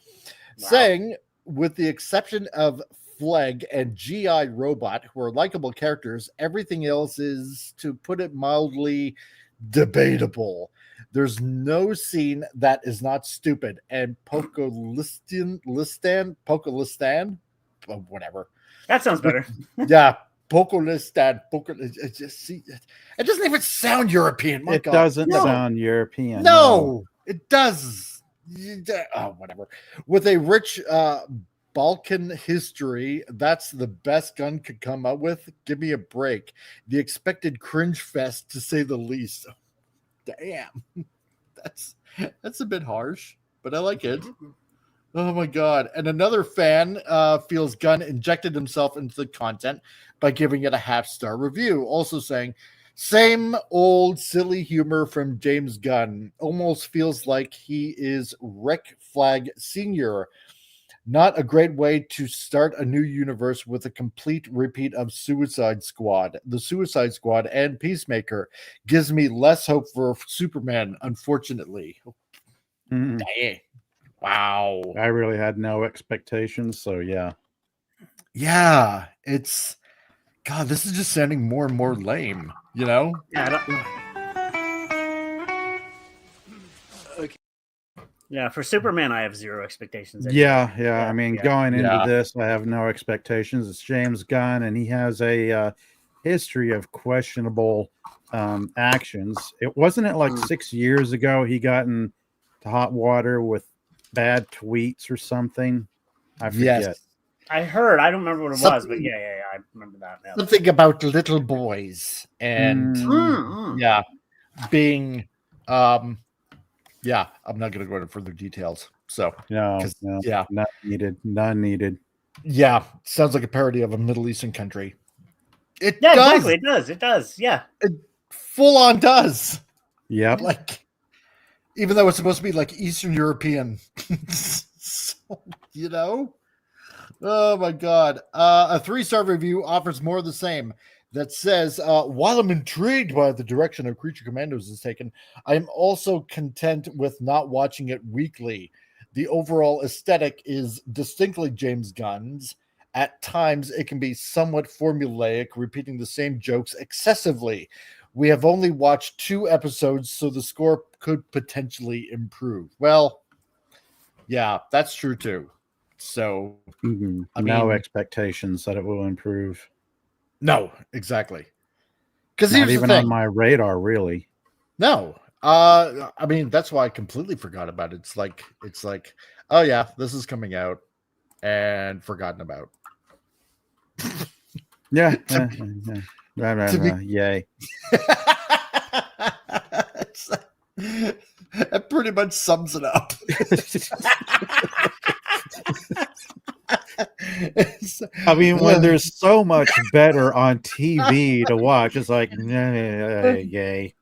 saying, with the exception of Fleg and GI Robot, who are likable characters, everything else is, to put it mildly, debatable. There's no scene that is not stupid. And Pocolistian, whatever. That sounds better. Yeah. Pocolistian. It doesn't even sound European. My God. It doesn't sound European. No, it does. Oh, whatever. With a rich Balkan history, that's the best gun could come up with. Give me a break. The expected cringe fest, to say the least. Damn. That's a bit harsh, but I like it. Oh my God. And another fan feels Gunn injected himself into the content by giving it a 0.5-star review, also saying, same old silly humor from James Gunn. Almost feels like he is Rick Flag Sr. Not a great way to start a new universe with a complete repeat of Suicide Squad. The Suicide Squad and Peacemaker gives me less hope for Superman, unfortunately. Dang. Wow. I really had no expectations, so yeah. Yeah, it's, God, this is just sounding more and more lame, you know? Yeah, for Superman, I have zero expectations. Yeah. I mean, going into this, I have no expectations. It's James Gunn, and he has a history of questionable actions. Wasn't it like 6 years ago he got into hot water with bad tweets or something? I forget. Yes. I heard. I don't remember what it was, but yeah, I remember that. Yeah. Something about little boys and being I'm not going to go into further details. So no, not needed. None needed. Yeah, sounds like a parody of a Middle Eastern country. It does. Exactly. It does. Yeah, it full on does. Yeah, like, even though it's supposed to be like Eastern European, so, you know. Oh my God. A 3-star review offers more of the same, that says, while I'm intrigued by the direction of Creature Commandos is taken, I am also content with not watching it weekly. The overall aesthetic is distinctly James Gunn's. At times, it can be somewhat formulaic, repeating the same jokes excessively. We have only watched 2 episodes, so the score could potentially improve. Well, yeah, that's true too. So, no expectations that it will improve. No, exactly. Because not even on my radar, really. No, I mean, that's why I completely forgot about it. It's like, oh yeah, this is coming out, and forgotten about. Yeah. Yay. That pretty much sums it up. I mean, when there's so much better on TV to watch, it's like, yay.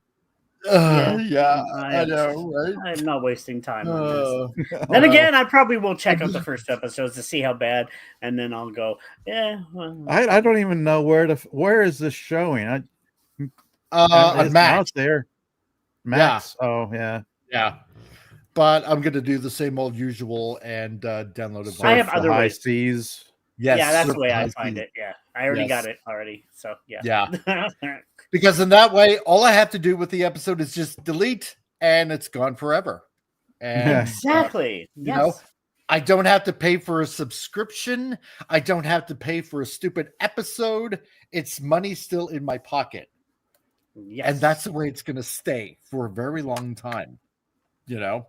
I know, right? I'm not wasting time on this. Then again, I probably will check out the first episodes to see how bad, and then I'll go, yeah. Well. I don't even know where is this showing? Max. Out there. Max. Yeah. Oh, yeah. Yeah. But I'm going to do the same old usual and download it. I have other high ways. Seas. Yes, yeah, that's the way I find it. Yeah, I already got it already. So yeah. Yeah. Because in that way, all I have to do with the episode is just delete, and it's gone forever. And exactly. You know, I don't have to pay for a subscription. I don't have to pay for a stupid episode. It's money still in my pocket. Yes. And that's the way it's going to stay for a very long time. You know.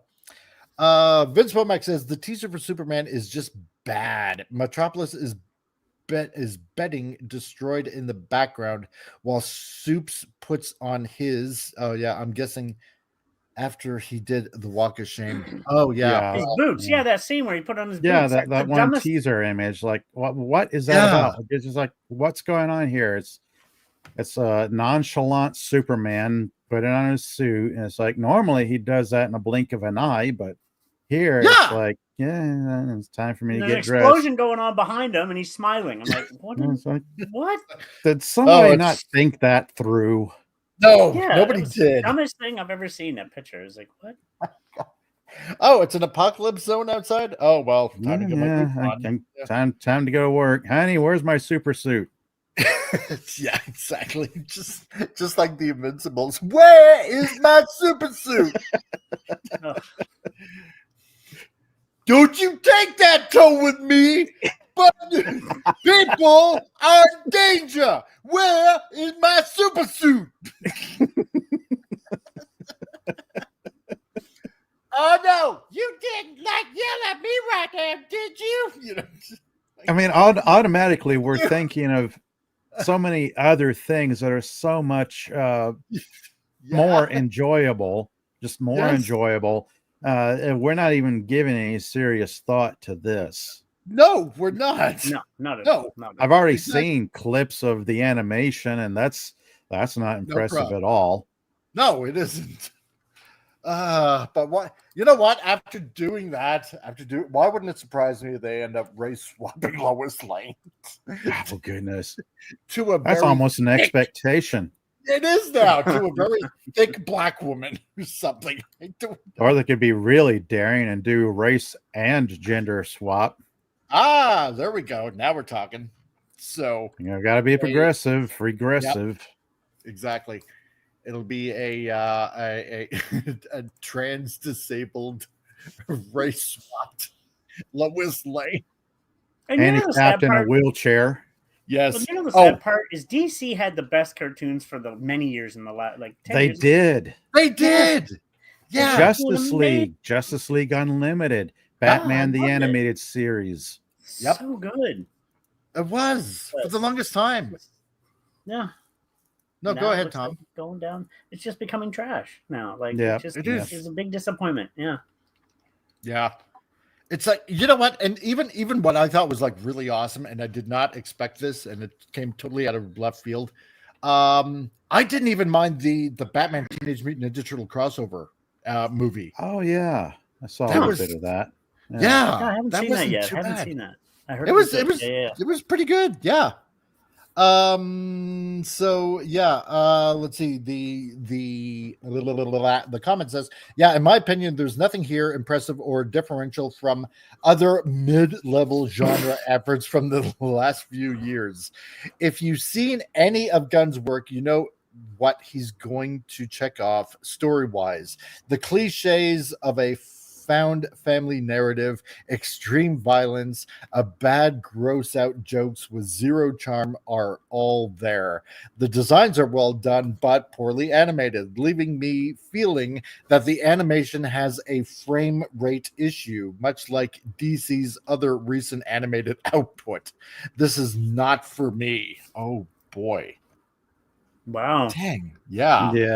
Vince Womack says the teaser for Superman is just bad. Metropolis is betting destroyed in the background while Soups puts on his. Oh yeah, I'm guessing after he did the Walk of Shame. Oh yeah, his boots. Yeah, that scene where he put on his boots. Yeah, that one dumbest... teaser image. Like, what is that about? It's just like, what's going on here? It's a nonchalant Superman putting on his suit, and it's like normally he does that in a blink of an eye, but here it's like, yeah, it's time for me to get dressed. There's an explosion going on behind him, and he's smiling. I'm like, what? Did somebody not think that through? No, nobody did. The dumbest thing I've ever seen. That picture is like, what? Oh, it's an apocalypse zone outside. Oh well, time to get my boots on. Time to go to work, honey. Where's my super suit? Yeah, exactly. Just like the Invincibles. Where is my super suit? Don't you take that toe with me, but people are in danger. Where is my super suit? Oh no, you didn't yell at me right there, did you? I mean, automatically we're thinking of so many other things that are so much more enjoyable, just more enjoyable. We're not even giving any serious thought to this. No, we're not. No, not at all. I've already seen clips of the animation, and that's not impressive at all. No, it isn't. But what, you know what? After doing that, why wouldn't it surprise me if they end up race swapping Lois Lane? Oh goodness, that's almost an expectation. It is now, to a very thick black woman or something. Or they could be really daring and do race and gender swap. Ah, there we go. Now we're talking. So got to be progressive, regressive. Yep, exactly. It'll be a trans disabled race swapped Lois Lane. And he's trapped in a wheelchair. Yes. But the sad part is DC had the best cartoons for the many years in the last 10 years. They did. Yeah. Justice League Unlimited, Batman the Animated Series. Yep. So good. It was for the longest time. Yeah. No, go ahead, Tom. Like going down. It's just becoming trash now. Like it is. It's a big disappointment. Yeah. Yeah. It's like, you know what? And even what I thought was like really awesome, and I did not expect this, and it came totally out of left field. I didn't even mind the Batman Teenage Mutant Ninja Turtle crossover movie. Oh yeah, I saw a bit of that. Yeah, I haven't seen that yet. I haven't seen that. I heard it was pretty good. Yeah. So yeah, let's see. The comment says, yeah, in my opinion, there's nothing here impressive or differential from other mid-level genre efforts from the last few years. If you've seen any of Gunn's work, you know what he's going to check off story-wise. The cliches of a found family narrative, extreme violence, a bad gross out jokes with zero charm are all there. The designs are well done but poorly animated, leaving me feeling that the animation has a frame rate issue, much like DC's other recent animated output. This is not for me. Oh boy. Wow. Dang. Yeah.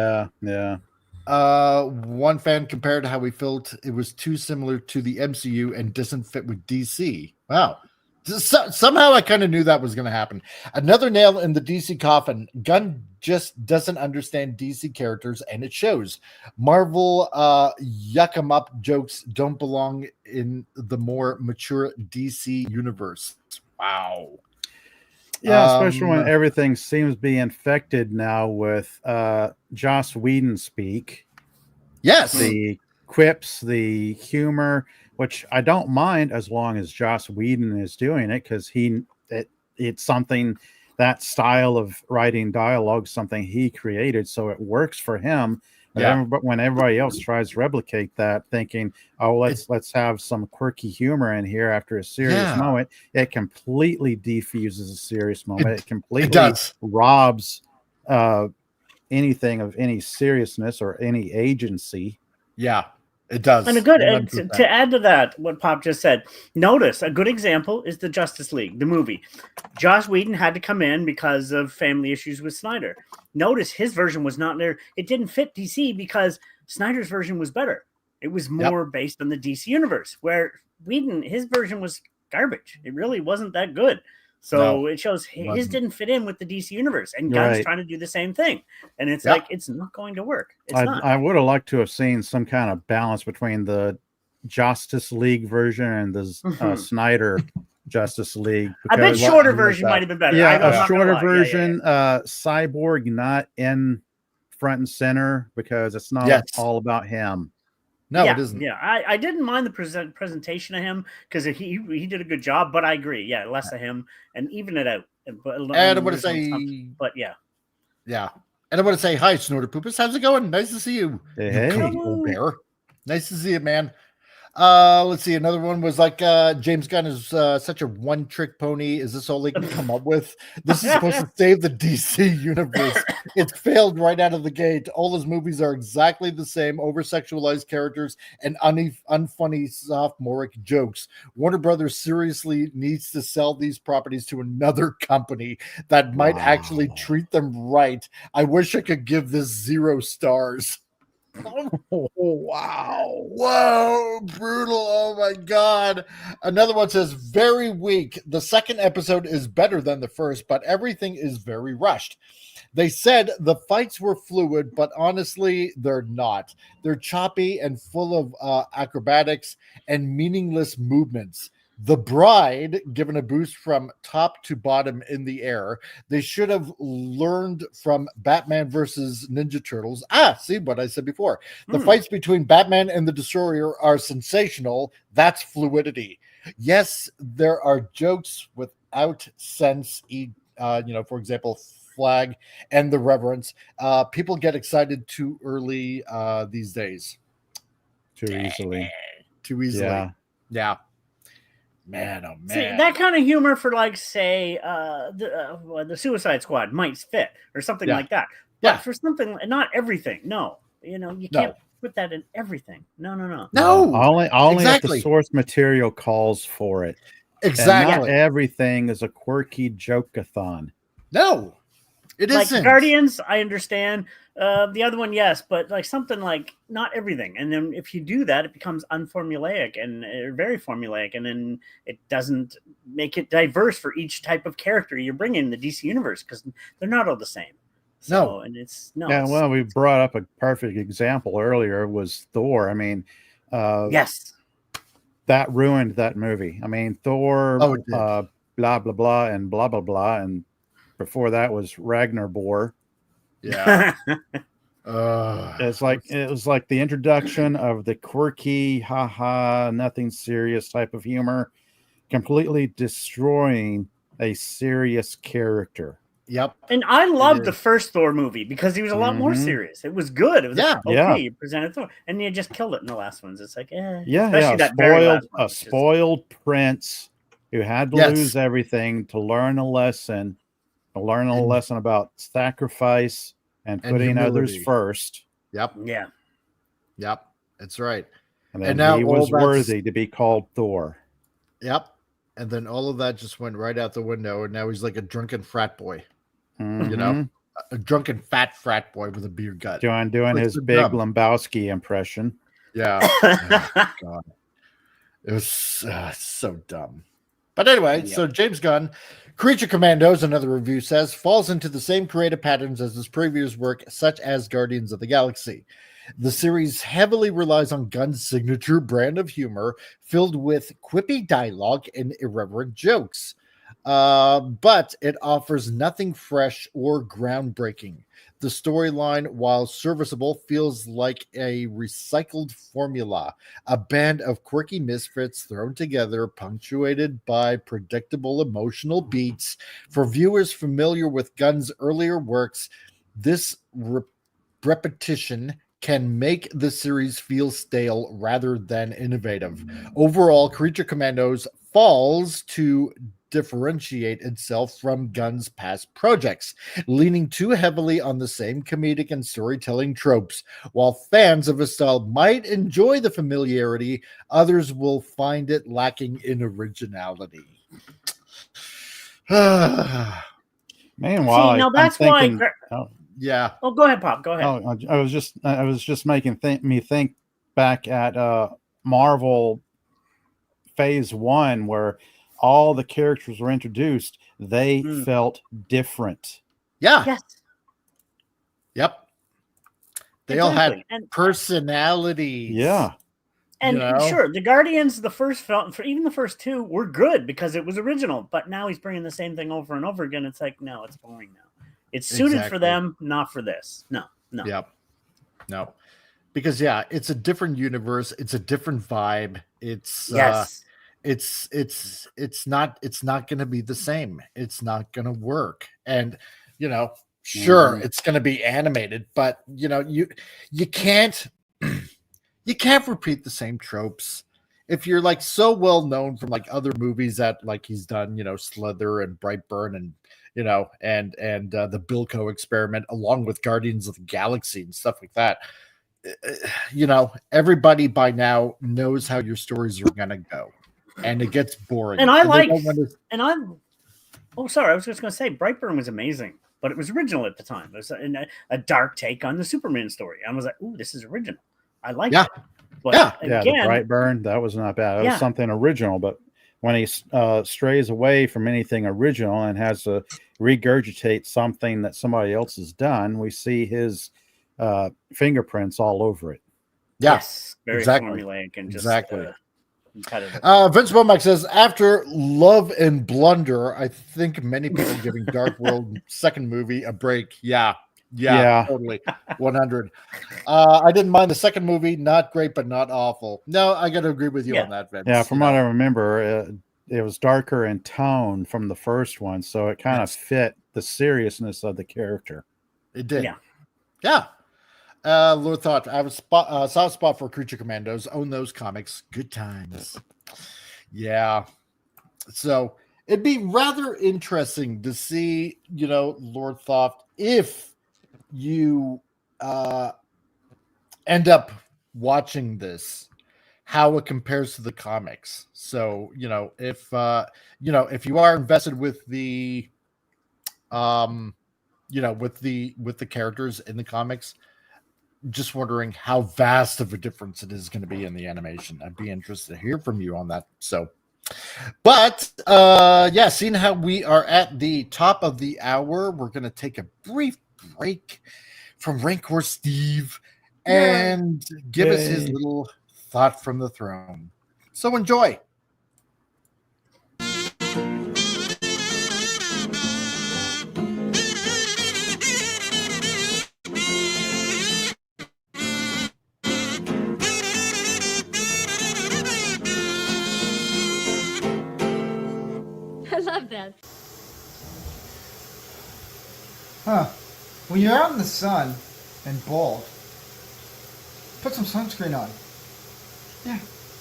One fan compared how he felt it was too similar to the MCU and doesn't fit with DC. Wow. Somehow I kind of knew that was going to happen. Another nail in the DC coffin. Gunn just doesn't understand DC characters, and it shows. Marvel yuck 'em up jokes don't belong in the more mature DC universe. Wow. Yeah, especially when everything seems to be infected now with Joss Whedon speak. Yes. The quips, the humor, which I don't mind as long as Joss Whedon is doing it, because it's something, that style of writing dialogue, something he created, so it works for him. But when everybody else tries to replicate that, thinking, "Oh, let's have some quirky humor in here after a serious moment," it completely defuses a serious moment. It completely robs anything of any seriousness or any agency. Yeah, It does. And to add to that, what Pop just said, notice a good example is the Justice League, the movie. Joss Whedon had to come in because of family issues with Snyder. Notice his version was not there. It didn't fit DC because Snyder's version was better. It was more based on the DC universe, where Whedon, his version was garbage. It really wasn't that good. So it shows his didn't fit in with the DC universe, and Gunn's trying to do the same thing. And it's like, it's not going to work. I would have liked to have seen some kind of balance between the Justice League version and the Snyder Justice League. I bet shorter version might have been better. Yeah, a shorter version, Cyborg not in front and center because it's not all about him. No, it isn't. Yeah, I didn't mind the presentation of him because he did a good job, but I agree. Yeah, less of him and even it out. But, and I want to say, yeah. And I want to say hi, Snorter Poopus. How's it going? Nice to see you. Hey, old bear. Nice to see you, man. Let's see. Another one was like James Gunn is such a one-trick pony. Is this all they can come up with? This is supposed to save the DC universe. It's failed right out of the gate. All his movies are exactly the same, over-sexualized characters and unfunny sophomoric jokes. Warner Brothers seriously needs to sell these properties to another company that might actually treat them right. I wish I could give this 0 stars. Oh, wow. Whoa, brutal. Oh my God. Another one says, very weak. The second episode is better than the first, but everything is very rushed. They said the fights were fluid, but honestly, they're not. They're choppy and full of acrobatics and meaningless movements. The Bride, given a boost from top to bottom in the air. They should have learned from Batman versus Ninja Turtles. See what I said before. The fights between Batman and the Destroyer are sensational. That's fluidity. Yes, there are jokes without sense. For example, Flag and the Reverence. People get excited too early these days. Too easily. Yeah. Man, oh man! See, that kind of humor for, like, say, the Suicide Squad might fit or something like that. But for something, not everything. No, you can't put that in everything. No. Only if the source material calls for it. Exactly. And not everything is a quirky joke-a-thon. No, it isn't. Like Guardians, I understand. The other one, yes, but like something like not everything. And then if you do that, it becomes unformulaic and very formulaic, and then it doesn't make it diverse for each type of character you bring in the DC universe because they're not all the same. So, and it's no. Yeah, well, we brought up a perfect example earlier was Thor. I mean, yes, that ruined that movie. I mean, Thor, blah blah blah, and blah blah blah, and before that was Ragnar. Yeah. It was like the introduction of the quirky, nothing serious type of humor, completely destroying a serious character. Yep. And I loved the first Thor movie because he was a lot more serious. It was good. It was you presented Thor, and you just killed it in the last ones. It's like, a spoiled prince who had to lose everything to learn a lesson. About sacrifice and putting others first. Yep. Yeah. Yep. That's right. And then now he was worthy to be called Thor. Yep. And then all of that just went right out the window, and now he's like a drunken frat boy. A drunken frat boy with a beer gut. Doing his big Lebowski impression. Yeah. Oh, God. It was so dumb. But anyway, so James Gunn, Creature Commandos, another review says, falls into the same creative patterns as his previous work, such as Guardians of the Galaxy. The series heavily relies on Gunn's signature brand of humor, filled with quippy dialogue and irreverent jokes. But it offers nothing fresh or groundbreaking. The storyline, while serviceable, feels like a recycled formula, a band of quirky misfits thrown together, punctuated by predictable emotional beats. For viewers familiar with Gunn's earlier works, this repetition can make the series feel stale rather than innovative. Overall, Creature Commandos falls to differentiate itself from Gunn's past projects, leaning too heavily on the same comedic and storytelling tropes. While fans of his style might enjoy the familiarity, others will find it lacking in originality. Meanwhile, See, now that's thinking, why. Yeah. Oh, go ahead, Pop. Go ahead. Oh, I was just making me think back at Marvel Phase 1, where all the characters were introduced. They felt different. Yeah. Yes. Yep. They all had personalities. Yeah. And sure, the Guardians, the first film, for even the first two, were good because it was original. But now he's bringing the same thing over and over again. It's like, no, it's boring now. It's suited for them, not for this. No. Yep. No. Because it's a different universe. It's a different vibe. It's it's not going to be the same. It's not going to work. And sure, it's going to be animated, but you can't you can't repeat the same tropes. If you're like so well known from like other movies that like he's done, Slither and Brightburn and and the Bilko Experiment, along with Guardians of the Galaxy and stuff like that. Everybody by now knows how your stories are gonna go, and it gets boring. And sorry, I was just gonna say Brightburn was amazing, but it was original at the time. It was a dark take on the Superman story. I was like, "Ooh, this is original." I like it. But the Brightburn, that was not bad. It was something original, but when he strays away from anything original and has to regurgitate something that somebody else has done, we see his fingerprints all over it. Yes, very formulaic and just competitive. Vince Womack says, after Love and Blunder, I think many people are giving Dark World second movie a break. Yeah, totally. 100. I didn't mind the second movie. Not great, but not awful. No, I got to agree with you on that, Vince. Yeah, from what I remember, it was darker in tone from the first one, so it kind of fit the seriousness of the character. It did. Yeah. Lord Thought, I have a soft spot for Creature Commandos. Own those comics. Good times. Yeah. So it'd be rather interesting to see, Lord Thought, if you end up watching this, how it compares to the comics. So, if you are invested with the with the characters in the comics, just wondering how vast of a difference it is going to be in the animation. I'd be interested to hear from you on that. So, but seeing how we are at the top of the hour, we're going to take a brief break from Rancor Steve and give us his little thought from the throne. So enjoy. I love that. Huh. When you're out in the sun and bald, put some sunscreen on. Yeah.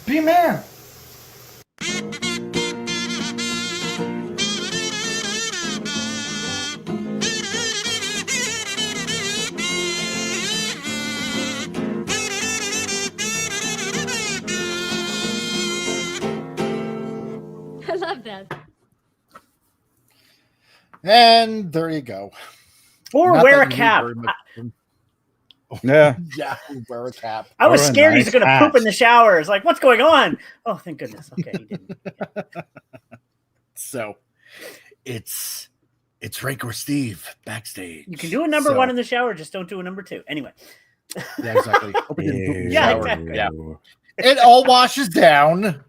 Be a man. I love that. And there you go. Or Not wear a that you cap. very much- Yeah. Yeah, wear a cap. I was Or a scared nice he's going to hat. poop in the shower. It's like, what's going on? Oh, thank goodness. Okay, he didn't. So it's Rancor Steve backstage. You can do a number one in the shower, just don't do a number two. Anyway. Yeah, exactly. Hope he didn't poop in the Yeah, shower. exactly. Yeah. It all washes down.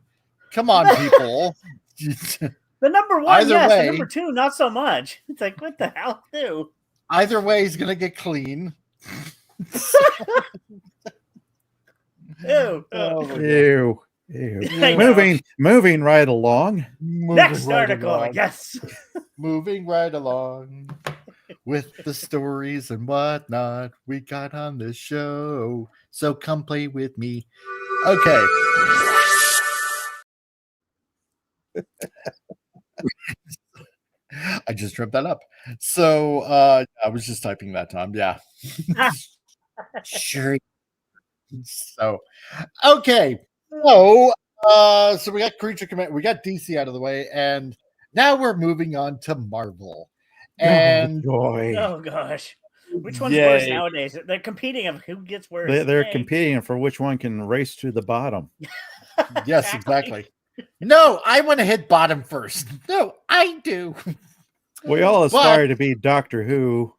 Come on, people. The number one, Either yes. way- The number two, not so much. It's like, what the hell, do? Either way, he's gonna get clean. Ew. Oh, my God. Ew. I know. Moving right along. Next Moving right article, along. yes. Moving right along with the stories and whatnot we got on this show. So come play with me. Okay. I just dreamt that up. So I was just typing that, Tom. Yeah. Sure. So okay. So we got Creature Command, we got DC out of the way, and now we're moving on to Marvel. And Oh gosh. Which one's worse nowadays? They're competing of who gets worse. They're competing for which one can race to the bottom. Yes, exactly. No, I want to hit bottom first. No, I do. We all aspire to be Doctor Who.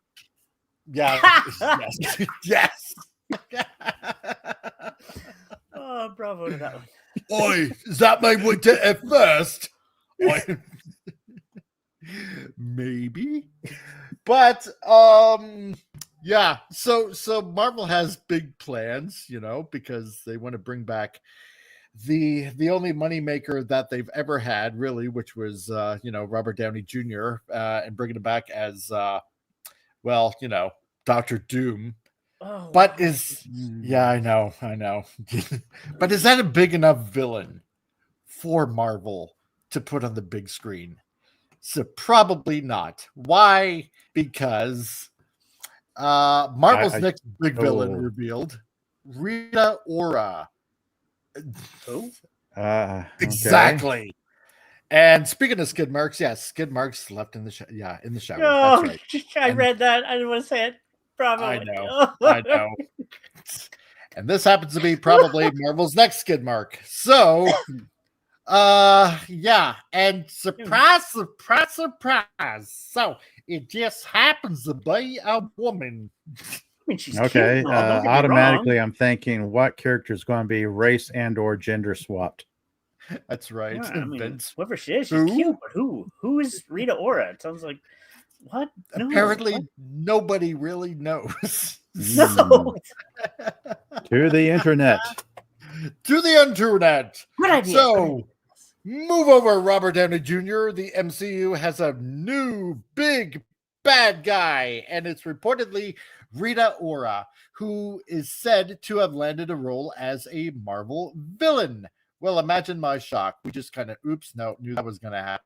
Yeah. Yes. Yes. Oh, bravo to that one. Oi, is that my winter at first? Maybe. But yeah, so Marvel has big plans, because they want to bring back the only moneymaker that they've ever had, really, which was Robert Downey Jr. And bringing it back as Dr. Doom. Oh, but I know. But is that a big enough villain for Marvel to put on the big screen? So probably not. Why? Because Marvel's next big villain revealed, Rita Ora. Who? Exactly. And speaking of skid marks, skid marks left in the in the shower. Oh, That's right. I read that. I didn't want to say it. Bravo. I know. And this happens to be probably Marvel's next skid mark. So, and surprise. So it just happens to be a woman. I mean, she's okay. cute, Automatically, I'm thinking what character is going to be race and/or gender swapped. That's right. Yeah, I mean, whoever she is, she's cute. But who is Rita Ora? It sounds like what? No, apparently, what? Nobody really knows. No. To the internet. To the internet. Good idea. So, move over, Robert Downey Jr. The MCU has a new big bad guy, and it's reportedly Rita Ora, who is said to have landed a role as a Marvel villain. Well, imagine my shock. We just kind of, knew that was going to happen.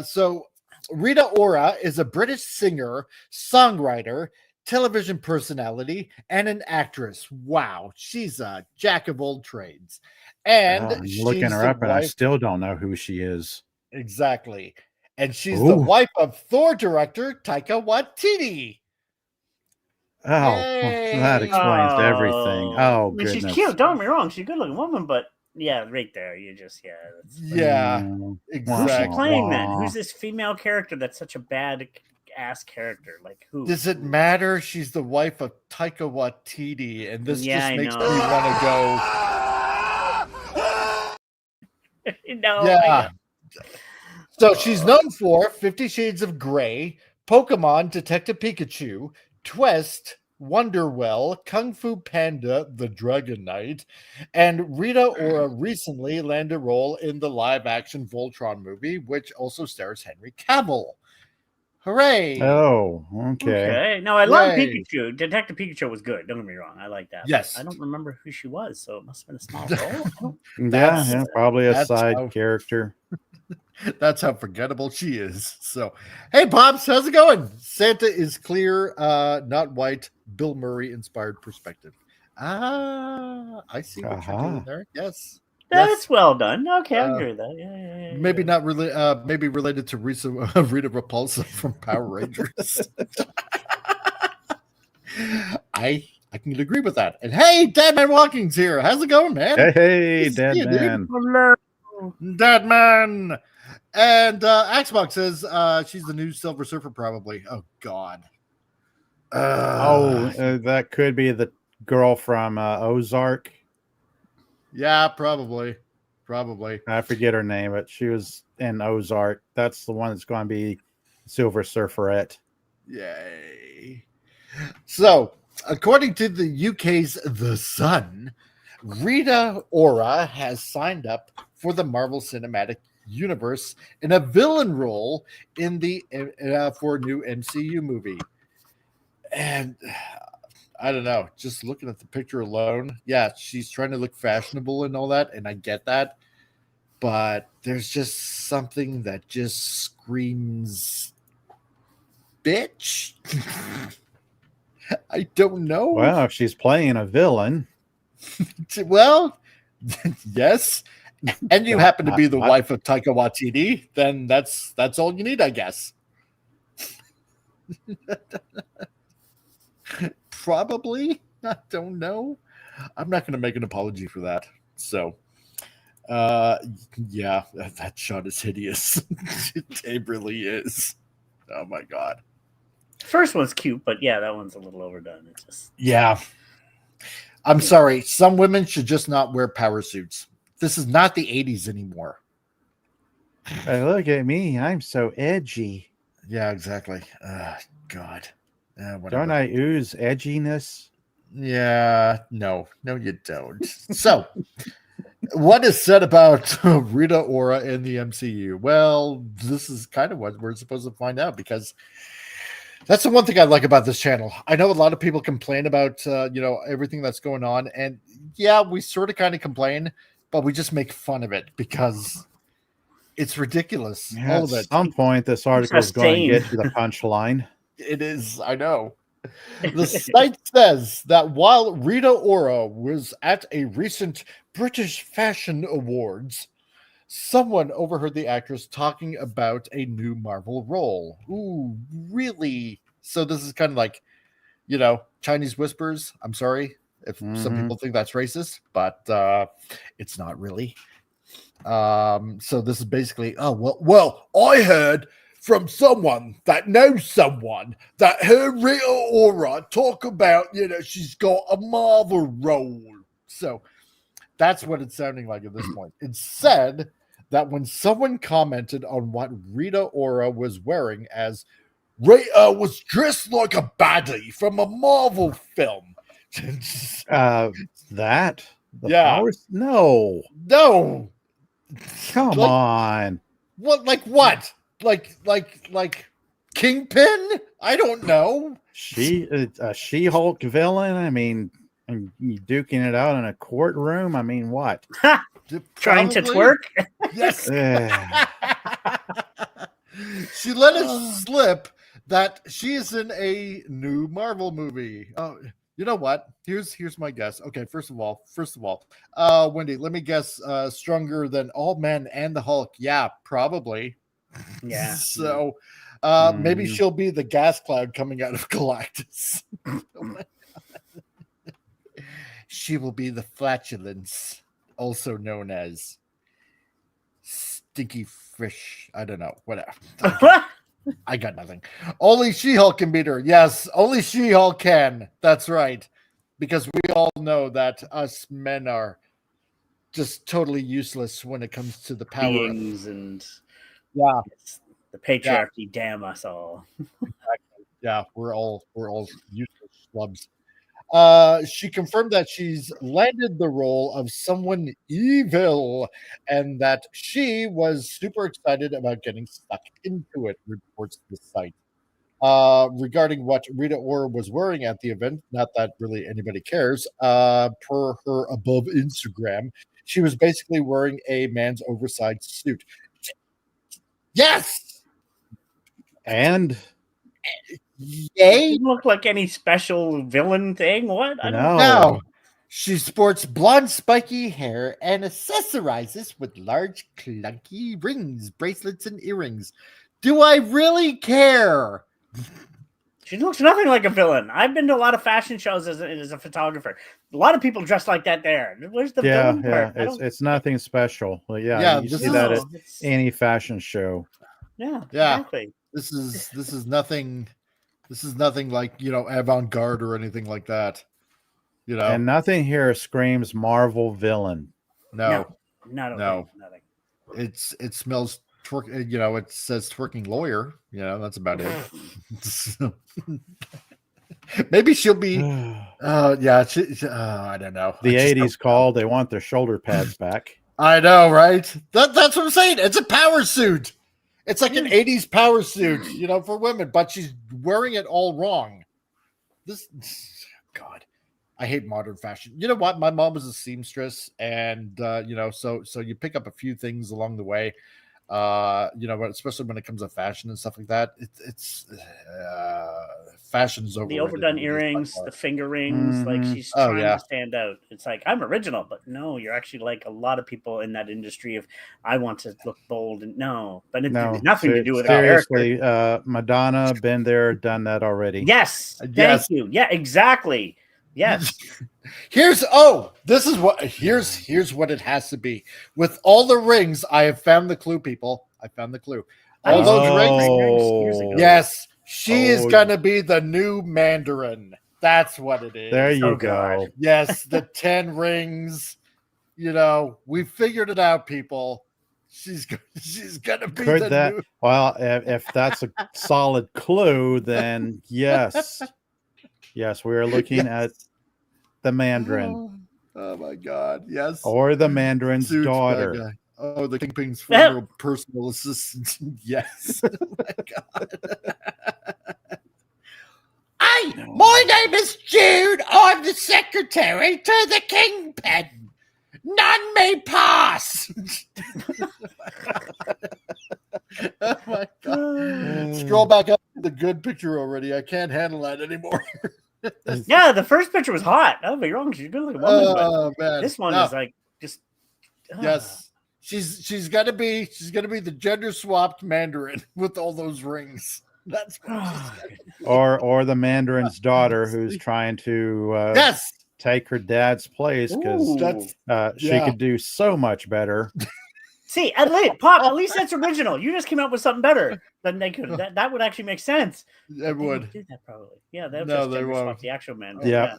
So Rita Ora is a British singer, songwriter, television personality, and an actress. Wow, she's a jack of all trades. And I'm looking her up, and I still don't know who she is. Exactly. And she's the wife of Thor director Taika Waititi. Oh, that explains everything. Oh, I mean, goodness. she's cute. Don't get me wrong. She's a good-looking woman, but right there, you just exactly. Who's she playing then? Who's this female character that's such a bad ass character? Like who? Does it matter? She's the wife of Taika Waititi, and this just makes me want to go. No. Yeah. So she's known for 50 Shades of Grey, Pokemon, Detective Pikachu, Twist, Wonderwell, Kung Fu Panda, The Dragon Knight, and Rita Ora recently landed a role in the live-action Voltron movie, which also stars Henry Cavill. Hooray! Oh, okay. No, I love Pikachu. Detective Pikachu was good. Don't get me wrong. I like that. Yes. I don't remember who she was, so it must have been a small role. Yeah, probably a side character. That's how forgettable she is. So, hey, Pops, how's it going? Santa is clear, not white. Bill Murray inspired perspective. I see what you're doing there. Yes. That's well done. Okay, I agree with that. Yeah. Maybe not really. Maybe related to Rita Repulsa from Power Rangers. I can agree with that. And hey, Deadman Walking's here. How's it going, man? Hey, Deadman. Hello, Deadman. And Xbox says she's the new Silver Surfer, probably. Oh God. That could be the girl from Ozark. Yeah, probably. I forget her name, but she was in Ozark. That's the one that's going to be Silver Surferette. Yay. So, according to the UK's The Sun, Rita Ora has signed up for the Marvel Cinematic Universe in a villain role in the for a new MCU movie. And I don't know, just looking at the picture alone, she's trying to look fashionable and all that, and I get that. but there's just something that just screams bitch. I don't know. Well, if she's playing a villain. Well, yes. And you happen to be the wife of Taika Waititi, then that's all you need, I guess. Probably. I don't know. I'm not going to make an apology for that. So, yeah, that shot is hideous. It really is. Oh my god. First one's cute, but yeah, that one's a little overdone. It's just I'm sorry. Some women should just not wear power suits. This is not the 80s anymore. Hey, look at me. I'm so edgy. Yeah, exactly. God. Don't I ooze edginess? Yeah, no, you don't. So, what is said about Rita Ora in the MCU? Well, this is kind of what we're supposed to find out, because that's the one thing I like about this channel. I know a lot of people complain about, everything that's going on. And yeah, we sort of kind of complain, but we just make fun of it because it's ridiculous. Yeah, all of it. At some point, this article is going to get to the punchline. It is, I know. The site says that while Rita Ora was at a recent British Fashion Awards, someone overheard the actress talking about a new Marvel role. Ooh, really? So this is kind of like, Chinese whispers. I'm sorry if some people think that's racist, but it's not really. So this is basically, well, I heard from someone that knows someone that heard Rita Ora talk about, she's got a Marvel role. So that's what it's sounding like at this point. It said that when someone commented on what Rita Ora was wearing, as Rita was dressed like a baddie from a Marvel film. That? Powers? No. Come on. What? Like what? Like Kingpin? I don't know. A She-Hulk villain? I mean, and you duking it out in a courtroom? I mean, what? Trying to twerk? Yes. She let it slip that she is in a new Marvel movie. Oh, you know what? Here's my guess. Okay, first of all, Wendy, let me guess. Stronger than all men and the Hulk. Yeah, probably. Yeah. So maybe she'll be the gas cloud coming out of Galactus. She will be the flatulence, also known as stinky fish. I don't know. Whatever. I got nothing. Only She-Hulk can beat her. Yes, only She-Hulk can. That's right. Because we all know that us men are just totally useless when it comes to the power. Beings and the patriarchy. Damn us all. Exactly. Yeah, we're all useless schlubs. She confirmed that she's landed the role of someone evil and that she was super excited about getting stuck into it, reports the site. Regarding what Rita Ora was wearing at the event, not that really anybody cares, per her above Instagram, she was basically wearing a man's oversized suit. Yes! And... Yay! Didn't look like any special villain thing. What? I don't know. She sports blonde, spiky hair and accessorizes with large, clunky rings, bracelets, and earrings. Do I really care? She looks nothing like a villain. I've been to a lot of fashion shows as a photographer. A lot of people dress like that there. Where's the villain part? It's nothing special. Well, you see that at any fashion show. Yeah, exactly. This is nothing. This is nothing like, avant-garde or anything like that. And nothing here screams Marvel villain. No. Nothing. It smells twerk. It says twerking lawyer. That's about it. Maybe she'll be. I don't know. The 80s called. They want their shoulder pads back. I know, right? That's what I'm saying. It's a power suit. It's like an 80s power suit, for women, but she's wearing it all wrong. God. I hate modern fashion. You know what? My mom was a seamstress, and so you pick up a few things along the way. Especially when it comes to fashion and stuff like that. It's fashion's overrated. The overdone earrings, the finger rings, like she's trying to stand out. It's like, I'm original, but no, you're actually like a lot of people in that industry of, I want to look bold, and but it has nothing to do with seriously. Madonna, been there, done that already. Yes, thank you. Yeah, exactly. Yes. Here's what it has to be. With all the rings, I have found the clue, people. I found the clue. All those rings. Yes, she is gonna be the new Mandarin. That's what it is. There you go. Yes, the 10 rings. We figured it out, people. She's gonna be new. Well, if that's a solid clue, then yes. Yes, we are looking at the Mandarin. Oh my God! Yes, or the Mandarin's daughter. Oh, the Kingpin's former personal assistant. Yes. Oh my God. Hi, my name is Jude. I'm the secretary to the Kingpin. None may pass. Oh my God! Scroll back up to the good picture already. I can't handle that anymore. Yeah, the first picture was hot. Don't be wrong. She's a good looking woman. Man. This one is like just. Yes, she's gonna be the gender swapped Mandarin with all those rings. That's or the Mandarin's daughter who's trying to take her dad's place because she could do so much better. See, at least that's original. You just came up with something better than they could. That would actually make sense. It would. Do that probably. Yeah, they won't. The actual man. Yeah.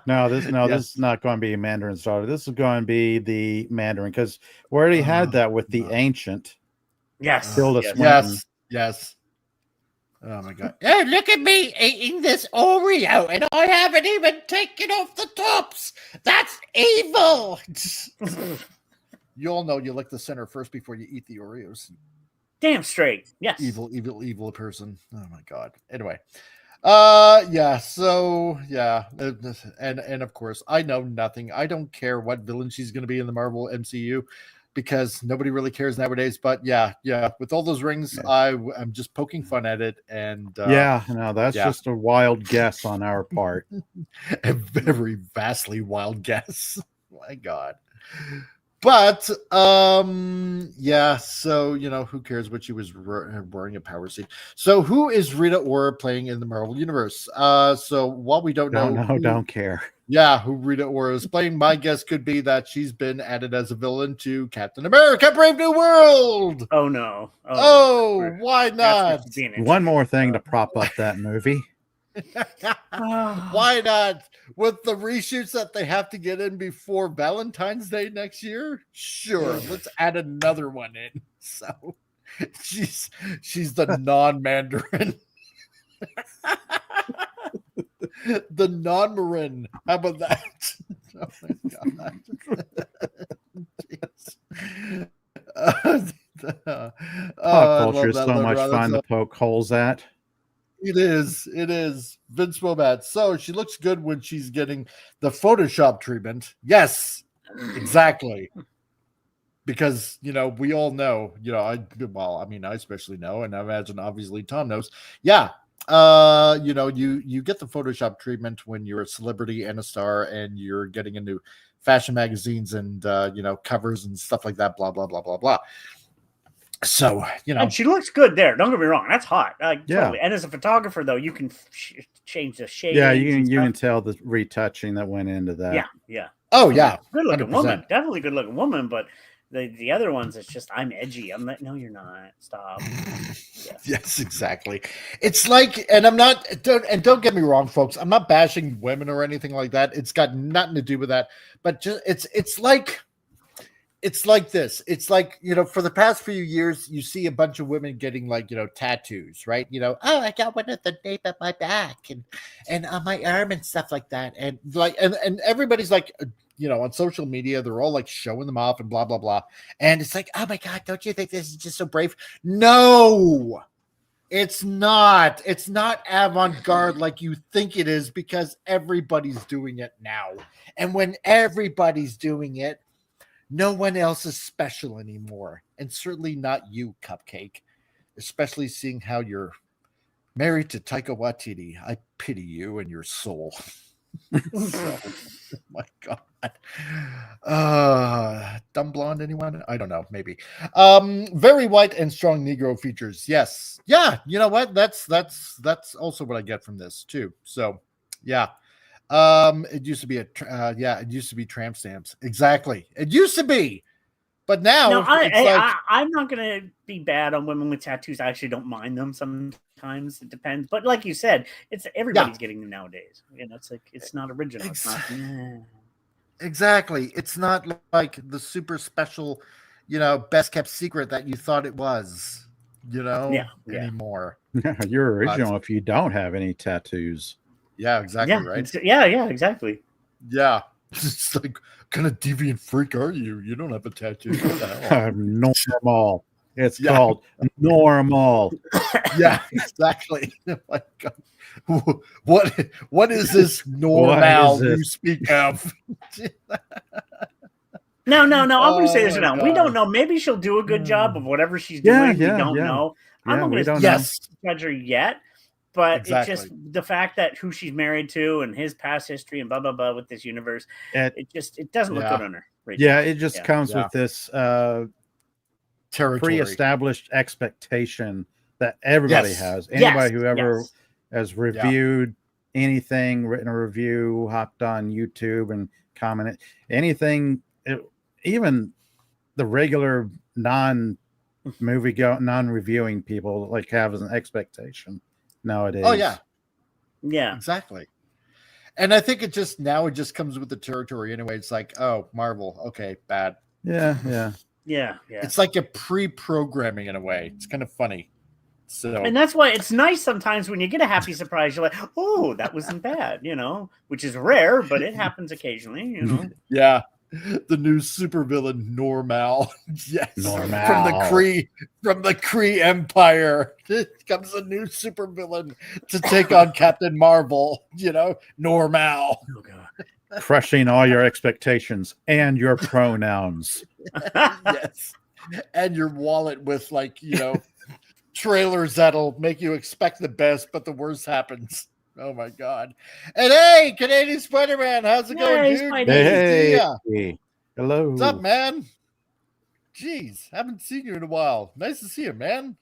No, this is not going to be Mandarin's daughter. This is going to be the Mandarin because we already had that with the ancient. Yes. Yes. Oh my God! Hey, look at me eating this Oreo, and I haven't even taken off the tops. That's evil. You all know you lick the center first before you eat the Oreos. Damn straight. Yes. Evil person. Oh my God. Anyway. So and of course I know nothing. I don't care what villain she's going to be in the Marvel MCU because nobody really cares nowadays. But yeah, with all those rings, I'm just poking fun at it. And that's just a wild guess on our part. A very vastly wild guess. My God. But so who cares what she was wearing a power suit. So who is Rita Ora playing in the Marvel universe? So while we don't care. Yeah, who Rita Ora is playing, my guess could be that she's been added as a villain to Captain America: Brave New World. Oh no. Why not? One more thing to prop up that movie. Why not? With the reshoots that they have to get in before Valentine's Day next year, sure, let's add another one in. So she's the non-Mandarin. The non-Marin. How about that? Oh my God. Pop culture is so much fun to poke holes at. It is. Vince Wobat. So she looks good when she's getting the Photoshop treatment. Yes, exactly. Because, we all know, I especially know, and I imagine obviously Tom knows. Yeah. You get the Photoshop treatment when you're a celebrity and a star and you're getting into fashion magazines and, covers and stuff like that, blah, blah, blah, blah, blah. So, and she looks good there. Don't get me wrong. That's hot. Totally. And as a photographer, though, you can change the shade. Yeah, you can tell the retouching that went into that. Yeah. Oh, yeah. Good looking woman. Definitely good looking woman. But the other ones, it's just, I'm edgy. I'm like, no, you're not. Stop. Yes, exactly. It's like, and don't get me wrong, folks. I'm not bashing women or anything like that. It's got nothing to do with that. But just it's like this. It's like, for the past few years, you see a bunch of women getting tattoos, right? Oh, I got one at the nape of my back and on my arm and stuff like that. And and everybody's like, on social media, they're all like showing them off and blah, blah, blah. And it's like, oh my God, don't you think this is just so brave? No, It's not. It's not avant-garde like you think it is because everybody's doing it now. And when everybody's doing it, no one else is special anymore. And certainly not you, Cupcake. Especially seeing how you're married to Taika Waititi. I pity you and your soul. So, oh my God. Dumb blonde, anyone? I don't know, maybe. Very white and strong Negro features. Yes. Yeah, you know what? That's also what I get from this too. So yeah. It used to be it used to be tramp stamps. Exactly. It used to be. But now no, I'm not gonna be bad on women with tattoos. I actually don't mind them sometimes. It depends. But like you said, it's everybody's getting them nowadays. You know, it's like it's not original. It's not exactly. It's not like the super special, best kept secret that you thought it was, anymore. You're original if you don't have any tattoos. Yeah, exactly. Right. Yeah, exactly. Yeah. It's like, what kind of deviant freak are you? You don't have a tattoo. What the hell? Normal. It's called normal. Yeah, exactly. Oh my God. What is this normal you speak of? No. I'm going to say this now. We don't know. Maybe she'll do a good job of whatever she's doing. We don't know. I'm not going to judge her yet. But it's just the fact that who she's married to and his past history and blah, blah, blah with this universe, it doesn't look good on her. Right now. It just comes with this pre-established expectation that everybody has. Anybody who ever has reviewed anything, written a review, hopped on YouTube and commented, anything, even the regular non-reviewing people like have as an expectation nowadays. Oh yeah, exactly. And I think it just comes with the territory anyway. It's like, oh, Marvel, okay, bad. Yeah. It's like a pre-programming in a way. It's kind of funny. So, and that's why it's nice sometimes when you get a happy surprise. You're like, oh, that wasn't bad, which is rare, but it happens occasionally. Yeah. The new supervillain Normal. Yes. Normal. From the Kree Empire. It comes a new supervillain to take on Captain Marvel, Normal. Oh God. Crushing all your expectations and your pronouns. Yes. And your wallet with trailers that'll make you expect the best, but the worst happens. Oh my God. And hey, Canadian Spider-Man, how's it going, dude? Hey. Hello. What's up, man? Jeez, haven't seen you in a while. Nice to see you, man.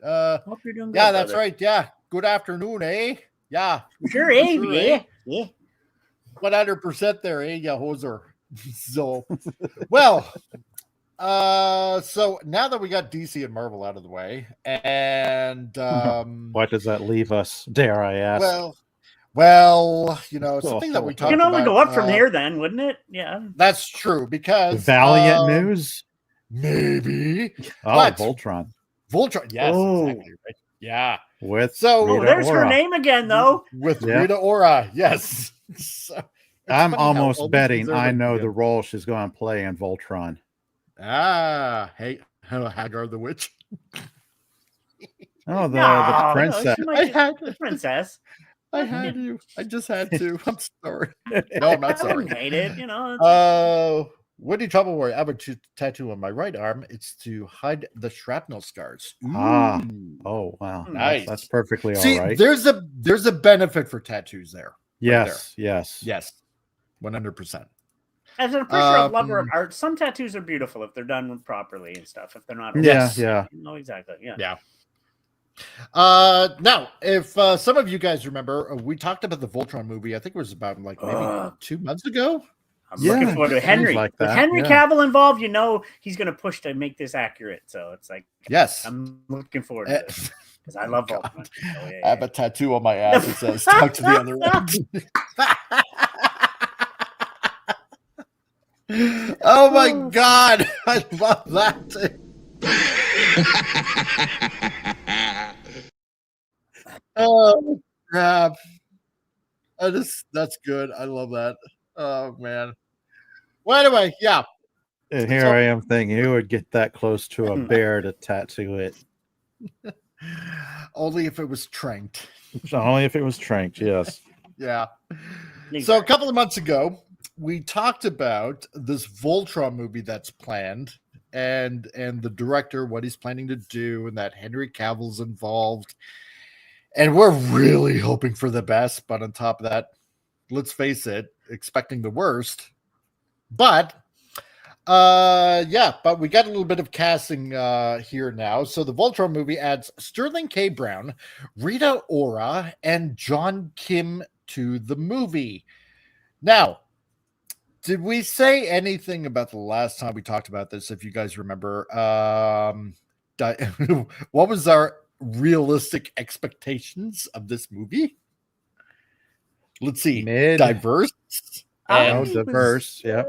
Hope you're doing good. Yeah, that's right. Yeah. Good afternoon, eh? Yeah. Sure, eh? Yeah. 100% there, eh? Yeah, hoser. So, well, so now that we got DC and Marvel out of the way, and what does that leave us? Dare I ask? Well, something that we talked about. You can only go up from here, then, wouldn't it? Yeah, that's true. Because Valiant news, maybe. Oh, Voltron. Yes, exactly right. Yeah. There's her name again, though. With Rita Ora, yes. So, I'm almost betting I know the role she's going to play in Voltron. Hey, Hagar the Witch. Oh, the princess. The princess. I had you. I just had to. I'm sorry. No, I'm not sorry. I hate it. Woody Trouble Warrior. I have a tattoo on my right arm. It's to hide the shrapnel scars. Oh wow. Nice. That's perfectly all right. There's a benefit for tattoos there. Yes. Right there. Yes. 100%. As an appreciative lover of art, some tattoos are beautiful if they're done properly and stuff. If they're not, no, exactly, yeah. Now, if some of you guys remember, we talked about the Voltron movie. I think it was about maybe 2 months ago. I'm looking forward to Henry. Like with Henry Cavill involved, he's going to push to make this accurate. So it's like, yes, I'm looking forward to this because I love Voltron. I have a tattoo on my ass that says "Talk to the other one." Oh my God, I love that. Oh crap. That's good. I love that. Oh man. Well, anyway, yeah. And here I am thinking who would get that close to a bear to tattoo it. Only if it was tranked. Only if it was tranked, yes. Yeah. So a couple of months ago, we talked about this Voltron movie that's planned and the director, what he's planning to do, and that Henry Cavill's involved. And we're really hoping for the best, but on top of that, let's face it, expecting the worst. But but we got a little bit of casting here now. So the Voltron movie adds Sterling K. Brown, Rita Ora, and John Kim to the movie. Now, did we say anything about the last time we talked about this? If you guys remember, what was our realistic expectations of this movie? Let's see. Diverse. Diverse. Yeah.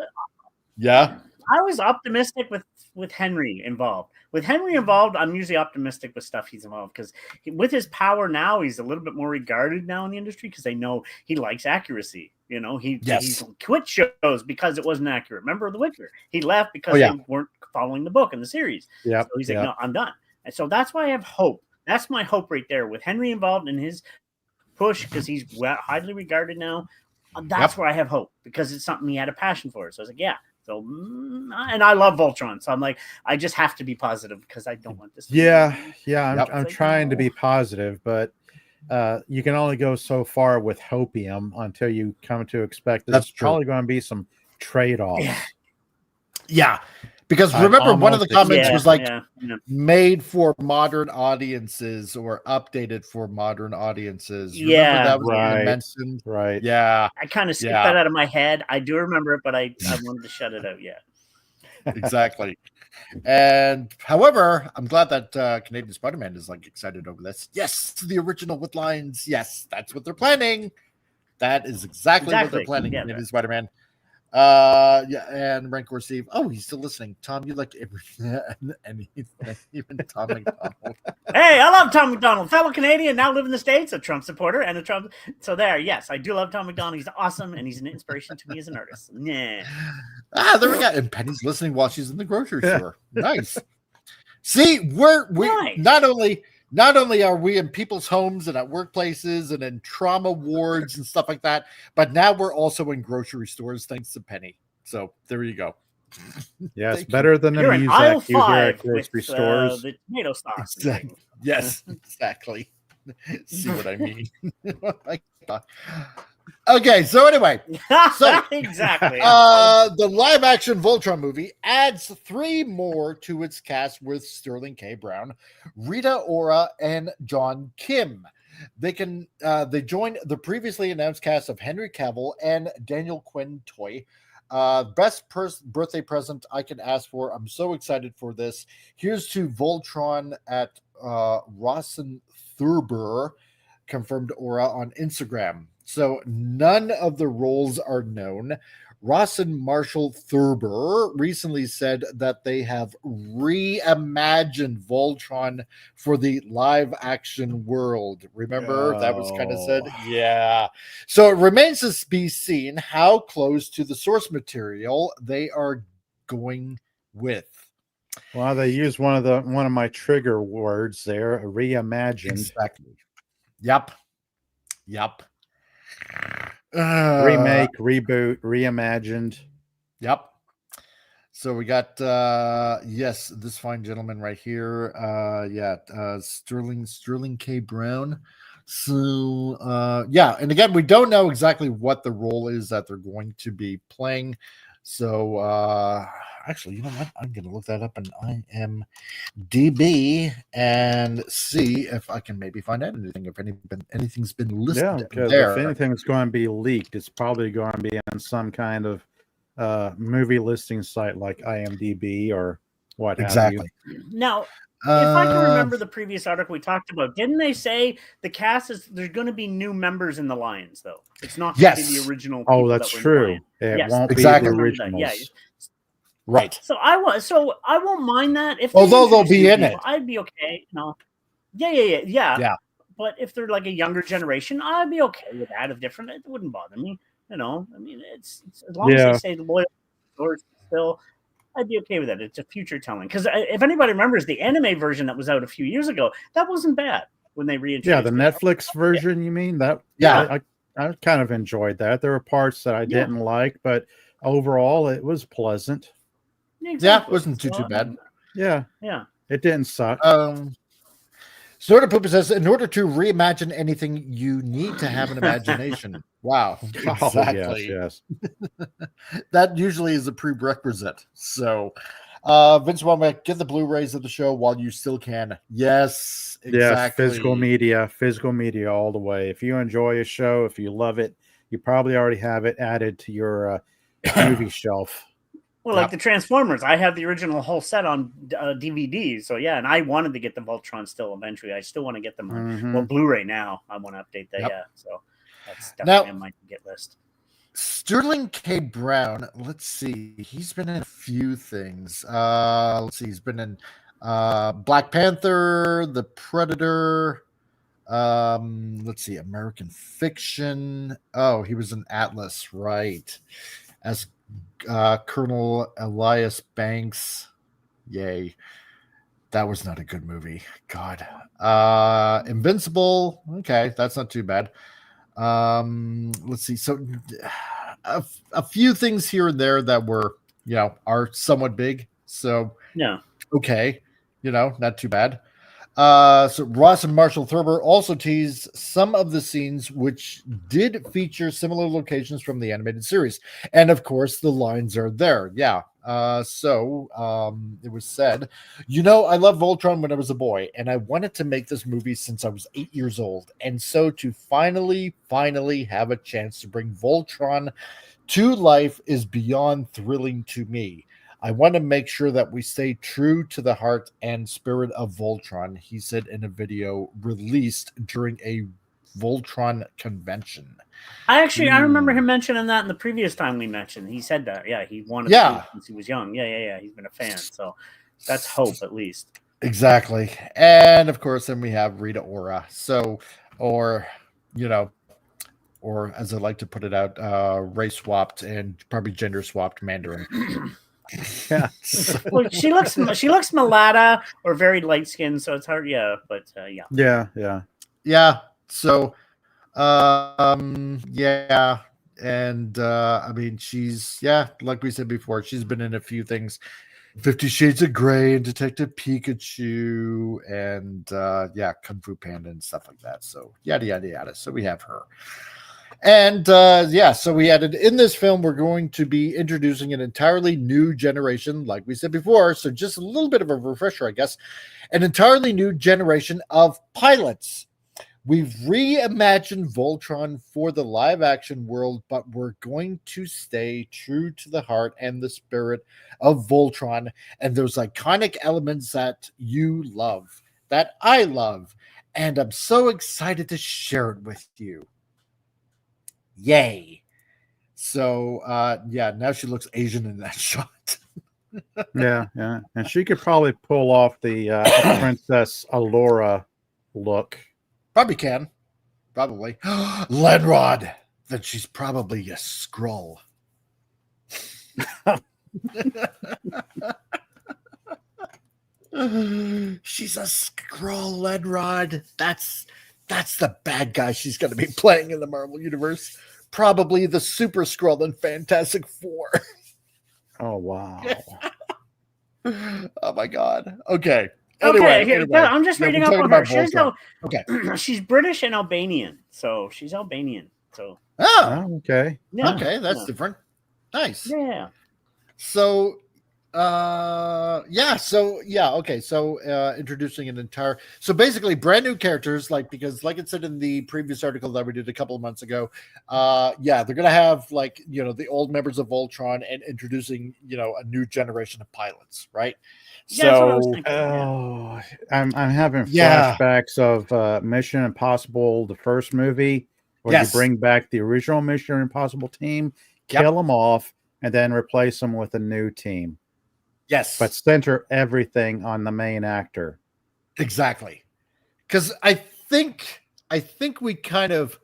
Yeah. I was optimistic with Henry involved. With Henry involved, I'm usually optimistic with stuff he's involved because with his power now, he's a little bit more regarded now in the industry because they know he likes accuracy. You know, he quit shows because it wasn't accurate. Remember The Witcher? He left because they weren't following the book in the series. Yeah. So he's like, no, I'm done. And so that's why I have hope. That's my hope right there with Henry involved in his push because he's highly regarded now. That's where I have hope because it's something he had a passion for. So I was like, yeah. So, and I love Voltron. So I'm like, I just have to be positive because I don't want this. I'm trying to be positive, but you can only go so far with hopium until you come to expect there's probably going to be some trade-offs. Yeah. Because remember, one of the comments was like made for modern audiences or updated for modern audiences. Remember that was mentioned? Right. Yeah. I kind of skipped that out of my head. I do remember it, but I wanted to shut it out. Yeah. Exactly. And however, I'm glad that Canadian Spider-Man is like excited over this. Yes, the original with lines. Yes, that's what they're planning. That is exactly what they're planning. Canadian Spider-Man. And Rancor Steve. Oh, he's still listening. Tom, you like everything, and even Tom McDonald. Hey, I love Tom McDonald, fellow Canadian, now live in the States, a Trump supporter and a Trump. So there, yes, I do love Tom McDonald. He's awesome, and he's an inspiration to me as an artist. Yeah. There we go. And Penny's listening while she's in the grocery store. Nice. See, we not only are we in people's homes and at workplaces and in trauma wards and stuff like that, but now we're also in grocery stores thanks to Penny. So there you go. Yes, better than the music you hear at grocery stores. The tomato sauce. Exactly. Yes, exactly. See what I mean? Oh my God. Okay, so anyway, exactly. The live action Voltron movie adds 3 more to its cast with Sterling K. Brown, Rita Ora, and John Kim. They join the previously announced cast of Henry Cavill and Daniel Quinn-Toy. Best birthday present I can ask for. I'm so excited for this. Here's to Voltron at Rawson Thurber, confirmed Ora on Instagram. So none of the roles are known. Rawson Marshall Thurber recently said that they have reimagined Voltron for the live action world. Remember, that was kind of said? Yeah. So it remains to be seen how close to the source material they are going with. Well, they used one of my trigger words there, reimagined. Exactly. Yep. Remake, reboot, reimagined. Yep. So we got this fine gentleman right here. Sterling K. Brown. So and again, we don't know exactly what the role is that they're going to be playing. So actually, you know what? I'm going to look that up on IMDb and see if I can maybe find out anything, if anything's been listed. Yeah, because there. If anything's going to be leaked, it's probably going to be on some kind of movie listing site like IMDb or what have you. Now, if I can remember the previous article we talked about, didn't they say the cast there's going to be new members in the Lions, though? It's not going to be the original. Oh, that's true. It won't be the originals. Yeah. Right. So I won't mind that if although they'll be in it, I'd be okay. No. Yeah. But if they're like a younger generation, I'd be okay with that. If different, it wouldn't bother me. You know, I mean, it's as long as they say the loyal stores still. I'd be okay with that. It's a future telling. Because if anybody remembers the anime version that was out a few years ago, that wasn't bad when they reintroduced. Yeah, the Netflix version. You mean that? Yeah, I kind of enjoyed that. There were parts that I didn't like, but overall, it was pleasant. Exactly. Yeah, it wasn't too bad. Yeah, it didn't suck. Sort of Pooper says, in order to reimagine anything, you need to have an imagination. Wow, exactly. Yes. That usually is a prerequisite. So, Vince Womack, get the Blu-rays of the show while you still can. Yes, exactly. Yeah, physical media all the way. If you enjoy a show, if you love it, you probably already have it added to your movie shelf. Well, like the Transformers, I have the original whole set on DVD. So yeah, and I wanted to get the Voltron still eventually. I still want to get them on Blu-ray now. I want to update that. Yeah, so that's definitely on my get list. Sterling K. Brown, let's see. He's been in a few things. Let's see. He's been in Black Panther, The Predator. Let's see. American Fiction. Oh, he was in Atlas, right? As Colonel Elias Banks. Yay. That was not a good movie. God. Invincible. Okay, that's not too bad. Let's see. So a few things here and there that were, are somewhat big. So yeah. Okay. Not too bad. So Ross and Marshall Thurber also teased some of the scenes which did feature similar locations from the animated series. And of course, the lines are there. Yeah. So it was said, I loved Voltron when I was a boy, and I wanted to make this movie since I was 8 years old. And so to finally have a chance to bring Voltron to life is beyond thrilling to me. I want to make sure that we stay true to the heart and spirit of Voltron, he said in a video released during a Voltron convention. I remember him mentioning that in the previous time we mentioned. He said that. Yeah, he wanted to since he was young. Yeah. He's been a fan. So that's hope, at least. Exactly. And of course, then we have Rita Ora. So, or as I like to put it out, race swapped and probably gender swapped Mandarin. Yeah. Well, she looks mulatto or very light skinned, so it's hard. Yeah, but yeah. So, yeah, and I mean, she's like we said before, she's been in a few things, 50 Shades of Grey and Detective Pikachu, and Kung Fu Panda and stuff like that. So yada yada yada. So we have her. And so we added in this film, we're going to be introducing an entirely new generation, like we said before. So just a little bit of a refresher, I guess, an entirely new generation of pilots. We've reimagined Voltron for the live action world, but we're going to stay true to the heart and the spirit of Voltron and those iconic elements that you love, that I love. And I'm so excited to share it with you. Yay. So now she looks Asian in that shot. yeah and she could probably pull off the Princess Allura look. Probably can. Lenrod. Then she's probably a Skrull. She's a Skrull, Lenrod. That's the bad guy she's going to be playing in the Marvel Universe. Probably the Super Skrull in Fantastic Four. Oh, wow. Oh, my God. Okay. Anyway. I'm just reading up on her. She's British and Albanian. So she's Albanian. So. Oh, okay. Yeah. Okay, that's different. Nice. Yeah. So, introducing an entire, so basically brand new characters, because like it said in the previous article that we did a couple of months ago, they're gonna have the old members of Voltron and introducing a new generation of pilots, right? Yeah, I'm having flashbacks of Mission Impossible, the first movie, where you bring back the original Mission Impossible team, kill them off, and then replace them with a new team. Yes. But center everything on the main actor. Exactly. Because I think we kind of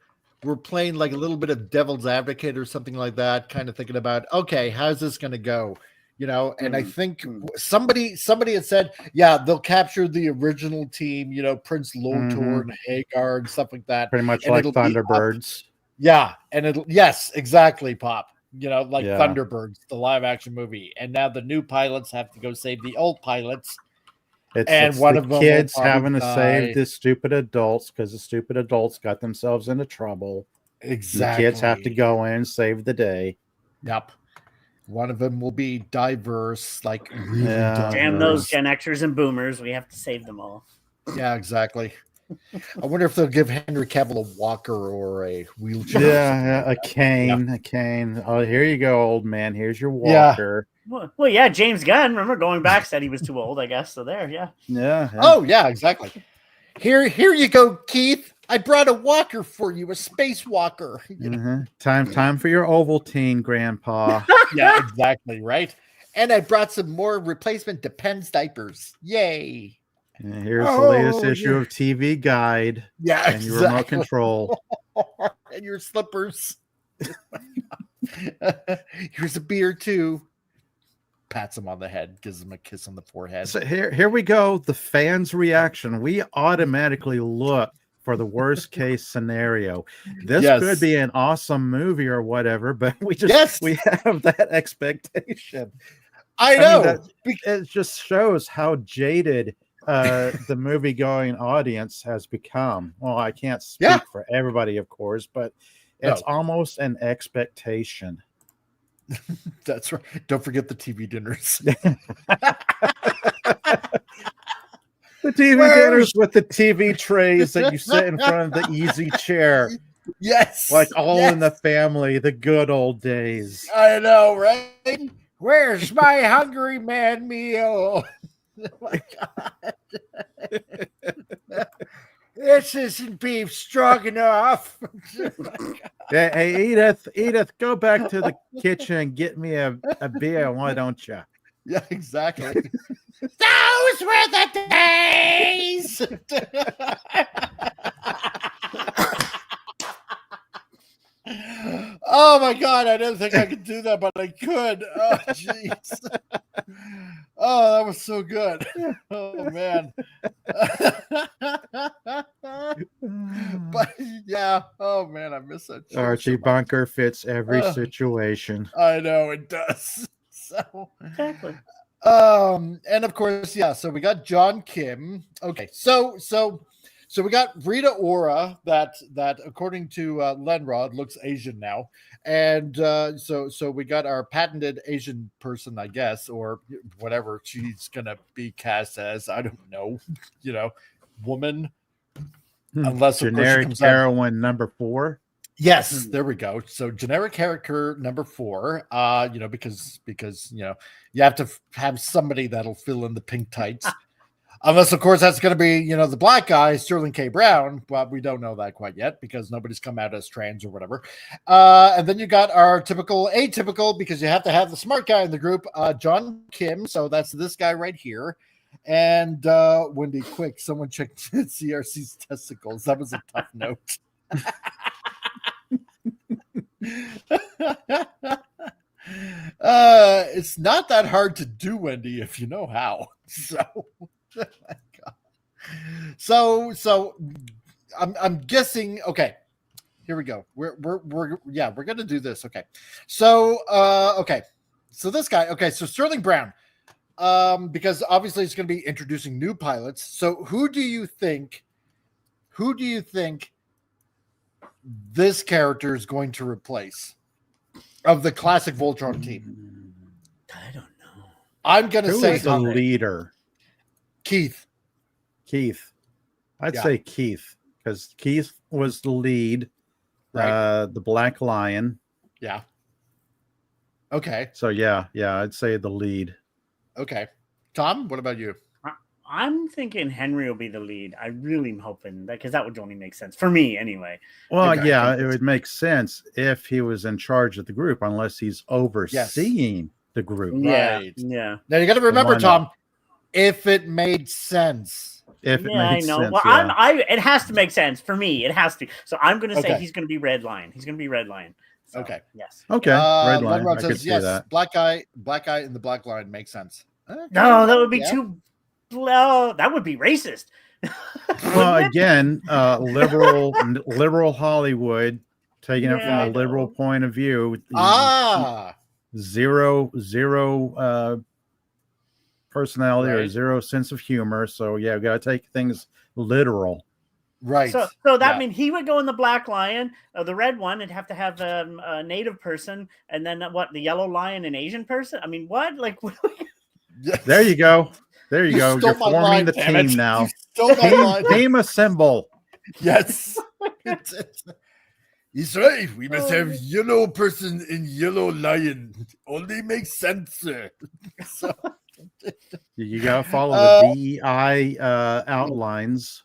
were playing like a little bit of devil's advocate or something like that, kind of thinking about, okay, how's this going to go? And I think somebody had said, yeah, they'll capture the original team, Prince Lotor and Hagar and stuff like that. Pretty much and like it'll be Thunderbirds. Yeah, and yes, exactly, Pop. Like Thunderbirds, the live action movie. And now the new pilots have to go save the old pilots. It's one of the kids having to save the stupid adults because the stupid adults got themselves into trouble. Exactly. The kids have to go in and save the day. Yep. One of them will be diverse, like really diverse. Damn those Gen Xers and Boomers. We have to save them all. Yeah, exactly. I wonder if they'll give Henry Cavill a walker or a wheelchair. Yeah, a cane, a cane. Oh, here you go, old man. Here's your walker. Well, yeah, James Gunn, remember going back, said he was too old, I guess. So there, yeah. Oh, yeah, exactly. Here you go, Keith. I brought a walker for you, a space walker. Time for your Ovaltine, Grandpa. Yeah, exactly, right? And I brought some more replacement Depends diapers. Yay. And here's the latest issue of TV Guide. Yeah, and your remote control. And your slippers. Here's a beer, too. Pats him on the head, gives him a kiss on the forehead. So here we go. The fans' reaction. We automatically look for the worst case scenario. This could be an awesome movie or whatever, but we have that expectation. I know. It just shows how jaded the movie-going audience has become. Well, I can't speak for everybody, of course, but it's almost an expectation. That's right. Don't forget the TV dinners. The TV dinners with the TV trays that you sit in front of the easy chair. Yes. Like all in the family, the good old days. I know, right? Where's my hungry man meal? Oh my God. This isn't beef stroganoff. Hey, Edith, go back to the kitchen and get me a beer, why don't you? Yeah, exactly. Those were the days. Oh my God, I didn't think I could do that, but I could. Oh jeez. Oh, that was so good. Oh man. But yeah, oh man, I miss that. Archie Bunker fits every situation. I know it does. So exactly. And of course, so we got John Kim. Okay, so we got Rita Ora that according to Lenrod looks Asian now, and so we got our patented Asian person, I guess, or whatever she's gonna be cast as. I don't know, woman, unless generic heroine number 4. Yes, there we go. So generic character number 4, because you have to have somebody that'll fill in the pink tights. Unless, of course, that's going to be, the black guy, Sterling K. Brown. But we don't know that quite yet because nobody's come out as trans or whatever. And then you got our atypical, because you have to have the smart guy in the group, John Kim. So that's this guy right here. And Wendy, quick, someone checked CRC's testicles. That was a tough note. It's not that hard to do, Wendy, if you know how. So I'm guessing. Okay, here we go. We're gonna do this. Okay, so this guy. Okay, so Sterling Brown. Because obviously it's going to be introducing new pilots. So who do you think this character is going to replace of the classic Voltron team? I don't know. I'm going to say the leader. Keith. I'd say Keith, because Keith was the lead, right? The Black Lion. Yeah. Okay. So yeah, I'd say the lead. Okay. Tom, what about you? I'm thinking Henry will be the lead. I really am hoping that, because that would only make sense for me anyway. Well, it would make sense if he was in charge of the group, unless he's overseeing the group. Right. Yeah. Now you got to remember, Tom, if it made sense. If it made sense. Well, it has to make sense for me. It has to. So I'm going to say he's going to be Red Lion. He's going to be Red Lion. So, Okay. Yes. Okay. Red line. Lemrod I could says see yes. that. Black guy in the black line makes sense. Okay, No, that would be yeah. too. Well, that would be racist. Well, again, liberal Hollywood, taking it from Yeah, a liberal point of view. Ah, zero personality or Right. zero sense of humor. So yeah, we got to take things literal. right. So that Yeah. means he would go in the black lion, the red one, and have to have a native person, and then what? The yellow lion, an Asian person. I mean, what? Like, There you go. There you go. stole You're my forming line, the damn team it. now. You stole my line. Team assemble. Yes. He's right. We must have yellow person in yellow lion. Only makes sense, sir. So, You got to follow the DEI outlines.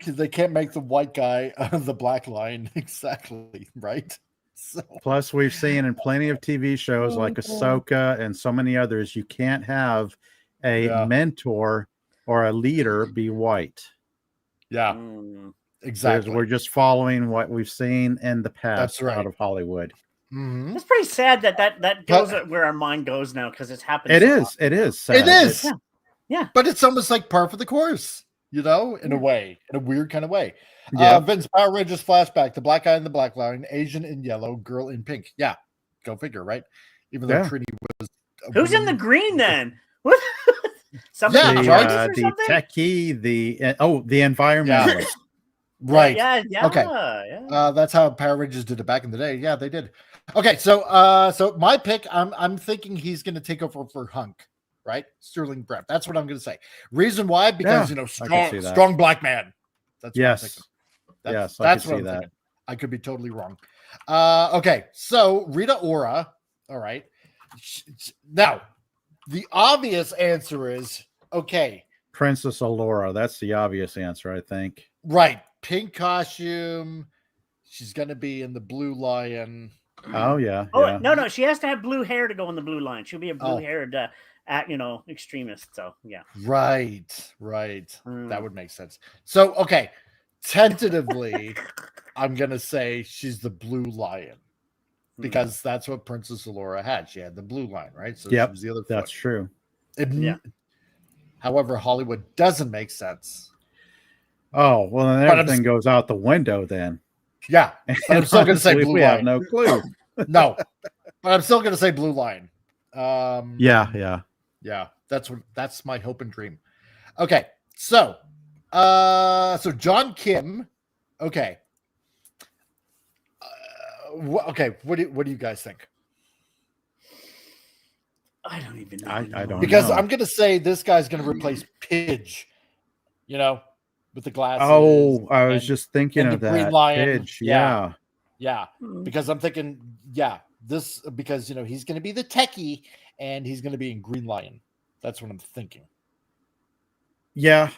they can't make the white guy the black line. Exactly. Right. So, Plus, we've seen in plenty of TV shows like Ahsoka and so many others, you can't have a mentor or a leader be white. yeah. Mm. Exactly. Because we're just following what we've seen in the past That's right. out of Hollywood. Mhm. It's pretty sad that goes where our mind goes now because it's happened. It so is. often. It is. It sad. is. Yeah. Yeah. But it's almost like par for the course, in a way, in a weird kind of way. Yeah. Vince, Power Rangers flashback, the black guy in the black line, Asian in yellow, girl in pink. Yeah. Go figure, right? Even though Yeah. Trini was Who's in the green then? What? Somebody Yeah, or the something? techie, the environmentalist. right. Yeah. Okay. Yeah. That's how Power Rangers did it back in the day. Yeah, they did. Okay, so so my pick, I'm thinking he's gonna take over for Hunk, right? Sterling Brett. That's what I'm gonna say. Reason why? Because Yeah, I can see that. strong black man. That's what I'm Yes. thinking. Yes, I That's can what see I'm that. thinking. I could be totally wrong. Okay, so Rita Ora. All right. Now, the obvious answer is okay. Princess Allura. That's the obvious answer, I think. Right. Pink costume. She's gonna be in the blue lion. Oh yeah. Oh yeah. no, she has to have blue hair to go in the blue line. She'll be a Oh. blue-haired, extremist. So yeah. Right. That would make sense. So okay, tentatively, I'm gonna say she's the blue lion because that's what Princess Allura had. She had the blue line, right? So Yep, she was the other. that's foot. true. However, Hollywood doesn't make sense. Oh well, then But I'm everything goes out the window then. Yeah, but I'm still gonna say Honestly, blue we line. have no clue. No, but I'm still gonna say blue line. Yeah. That's my hope and dream. Okay, so so John Kim. Okay. Okay, what do you guys think? I don't even know. I don't Because know. I'm gonna say this guy's gonna replace Pidge, with the glasses. Oh, I was and- just thinking and of the Green that. Lion. Pidge, yeah. Yeah, because I'm thinking, this because he's gonna be the techie and he's gonna be in Green Lion. That's what I'm thinking. Yeah.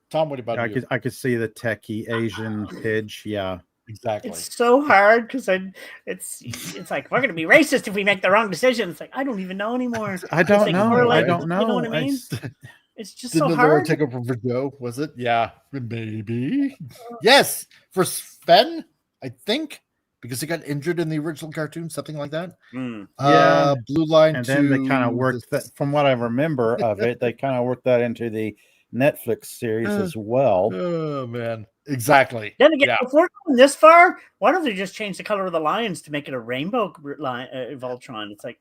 Tom, what about you? I could see the techie Asian Pidge. Yeah. Exactly. It's so hard because it's like we're gonna be racist if we make the wrong decision. It's like I don't even know anymore. I don't It's like, know. we're like- I don't know. You know what I mean? It's just Didn't so Laura hard. take over for Joe? Was it? Yeah, maybe. Yes, for Sven, I think, because he got injured in the original cartoon, something like that. Yeah. Blue line. And then they to kind of worked that, from what I remember of it, they kind of worked that into the Netflix series as well. Oh man, exactly. Then again, Yeah. if we're going this far, why don't they just change the color of the lions to make it a rainbow line, Voltron? It's like,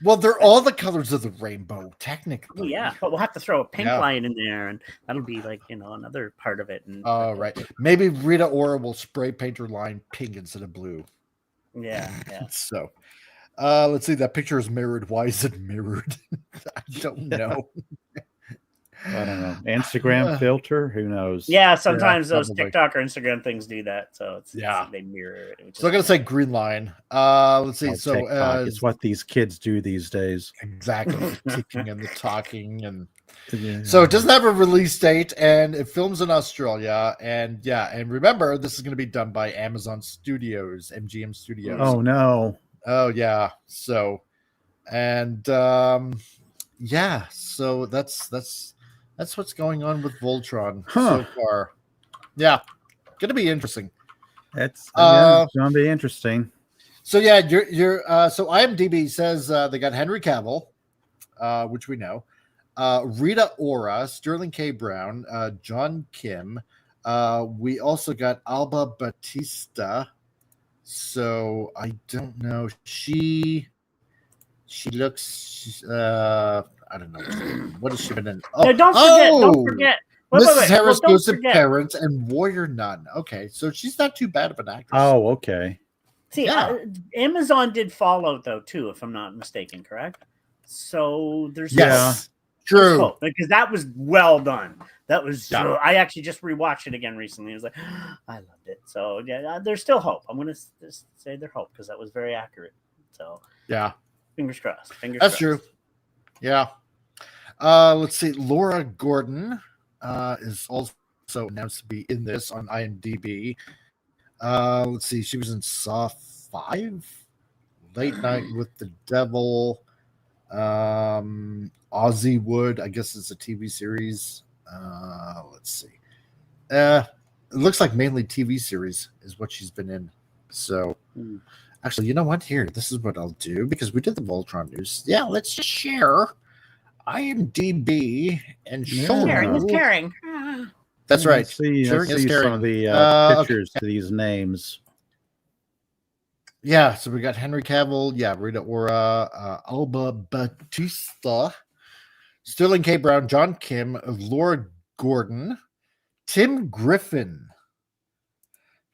Well, they're all the colors of the rainbow, technically. well, yeah, but we'll have to throw a pink Yeah. lion in there, and that'll be like another part of it. And Right. Maybe Rita Ora will spray paint her line pink instead of blue. yeah. So, let's see. That picture is mirrored. Why is it mirrored? I don't know. I don't know. Instagram filter? Who knows? Yeah, sometimes those probably. TikTok or Instagram things do that. So it's Yeah. they mirror it. So I'm gonna say Green Line. Let's see. Oh, So TikTok. It's what these kids do these days. exactly, kicking and the talking, and Yeah. so it doesn't have a release date, and it films in Australia, and and remember, this is going to be done by Amazon Studios, MGM Studios. Oh no. Oh yeah. So, and so that's what's going on with Voltron so far. Yeah, gonna be interesting. It's gonna be interesting. So yeah, so IMDb says they got Henry Cavill, which we know, Rita Ora, Sterling K. Brown, John Kim. We also got Alba Batista. So I don't know. She looks. I don't know. What has she been in? Oh, no, don't forget. Mrs. Harris Goes to Parents and Warrior Nun. Okay, so she's not too bad of an actress. Oh, okay. See, Amazon did follow though too, if I'm not mistaken, correct? So there's true, hope, because that was well done. That was I actually just rewatched it again recently. I was like, I loved it. So yeah, there's still hope. I'm gonna just say there's hope because that was very accurate. So yeah, fingers crossed. That's true. Yeah. Let's see. Laura Gordon is also announced to be in this on IMDb. Let's see. She was in Saw 5, Late Night with the Devil, Ozzy Wood. I guess it's a TV series. Let's see. It looks like mainly TV series is what she's been in. So, actually, you know what? Here, this is what I'll do because we did the Voltron news. Yeah, let's just share IMDb and show sharing is caring. That's right. See some of the pictures to these names. Yeah, so we got Henry Cavill, Rita Ora, Alba Batista, Sterling K. Brown, John Kim, Laura Gordon, Tim Griffin.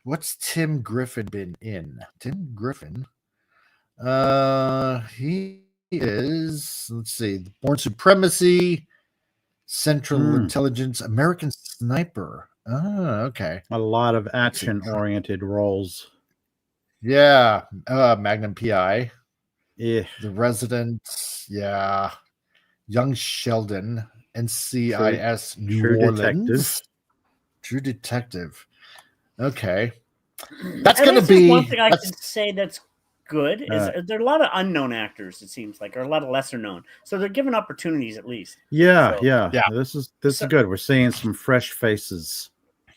What's Tim Griffin been in? Tim Griffin. He is, let's see, Born Supremacy, Central Intelligence, American Sniper. Oh, okay. A lot of action-oriented roles. Yeah. Magnum PI. Yeah. The Resident. Yeah. Young Sheldon. NCIS New Orleans. True Detective. Okay. That's going to be one thing I can say that's good is there are a lot of unknown actors, it seems like, or a lot of lesser known. So they're given opportunities at least. Yeah. This is good. We're seeing some fresh faces.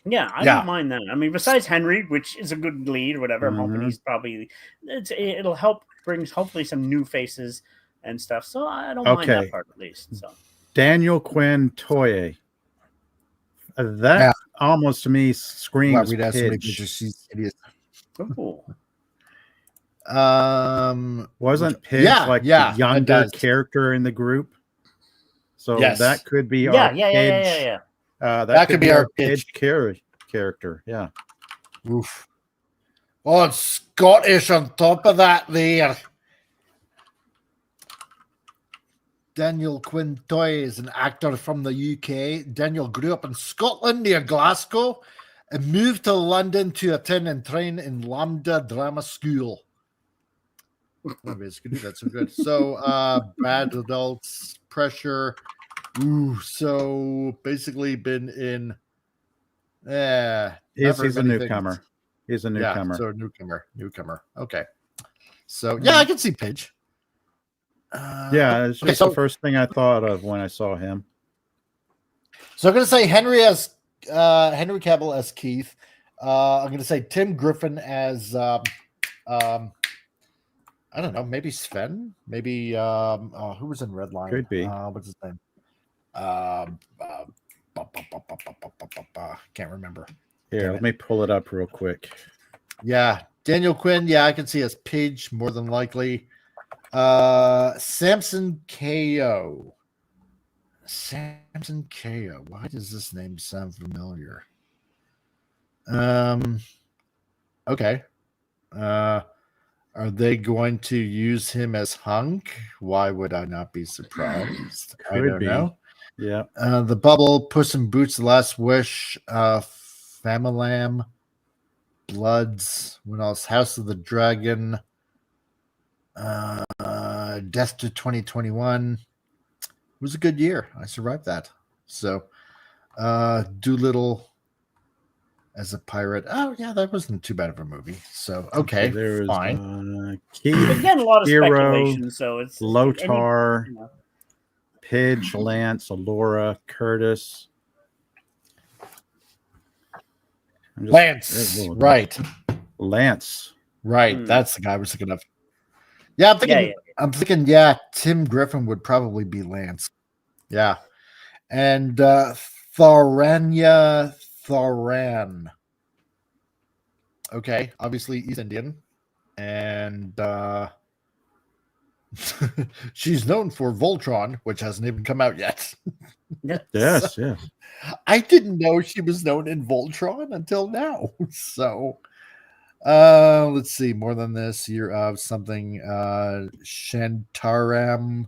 Yeah, I don't mind that. I mean, besides Henry, which is a good lead or whatever, I'm hoping he's probably it'll help bring hopefully some new faces and stuff. So I don't mind that part at least. So Daniel Quinn Toye. That almost to me screams Pidge. She's idiot. Ooh. Wasn't Pidge the younger character in the group? So that could be our Pidge. That could be our Pidge character. Yeah. Oof. Oh, it's Scottish on top of that there. Daniel Quinn Toye is an actor from the UK. Daniel grew up in Scotland near Glasgow and moved to London to attend and train in Lambda Drama School. Basically, that's so good. So, Bad Adults, Pressure. Ooh, so basically been in. He's a newcomer. He's a newcomer. So newcomer. Okay. So I can see Pidge. It's just the first thing I thought of when I saw him. So I'm going to say Henry Cavill as Keith. I'm going to say Tim Griffin as I don't know, maybe Sven, maybe who was in Redline? Could be. What's his name? Can't remember. Here, let me pull it up real quick. Yeah, Daniel Quinn. Yeah, I can see as Pidge more than likely. Samson KO. Samson KO. Why does this name sound familiar? Okay. Are they going to use him as Hunk? Why would I not be surprised? I don't know. Yeah. The Bubble, Puss in Boots, The Last Wish, Famalam, Bloods, what else? House of the Dragon, Death to 2021. It was a good year. I survived that. So, Doolittle as a pirate. Oh, yeah, that wasn't too bad of a movie. So, okay, there's fine. Again, a lot of speculation, so it's Lotar, Pidge, Lance, Alora, Curtis. Lance, right. Lance. Right, that's the guy I was thinking of. Yeah, I'm thinking. Yeah, Tim Griffin would probably be Lance. Yeah, and Tharanya Tharan. Okay, obviously East Indian, and she's known for Voltron, which hasn't even come out yet. Yes, yes. I didn't know she was known in Voltron until now. So, let's see. More than this, you're of something. Shantaram.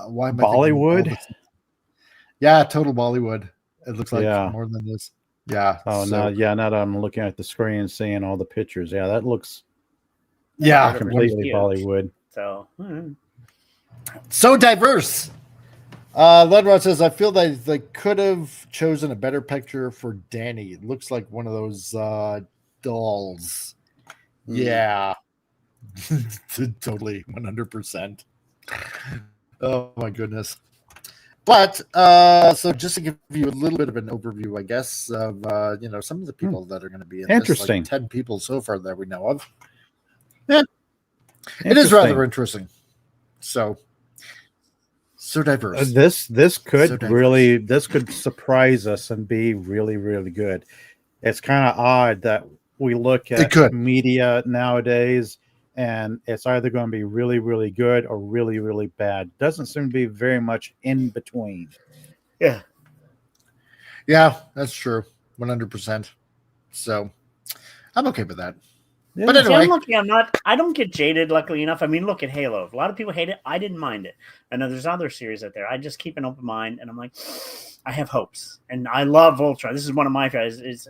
Why am I thinking Bollywood? Yeah, total Bollywood. It looks like Yeah. more than this. Yeah. Oh no, yeah. Now that I'm looking at the screen and seeing all the pictures, yeah, that looks completely Bollywood. So so diverse. Ledrod says, I feel that they could have chosen a better picture for Danny. It looks like one of those dolls. Yeah. Totally 100%. Oh my goodness. But so just to give you a little bit of an overview, I guess, of some of the people that are going to be in Interesting. this, like 10 people so far that we know of. Yeah. It is rather interesting. So diverse. This could surprise us and be really, really good. It's kind of odd that we look at media nowadays and it's either going to be really, really good or really, really bad. Doesn't seem to be very much in between. Yeah. Yeah, that's true. 100%. So I'm okay with that. Yeah. But anyway, I don't get jaded, luckily enough. I mean, look at Halo. A lot of people hate it. I didn't mind it. I know there's other series out there. I just keep an open mind, and I'm like, I have hopes. And I love Voltron. This is one of my favorites. It's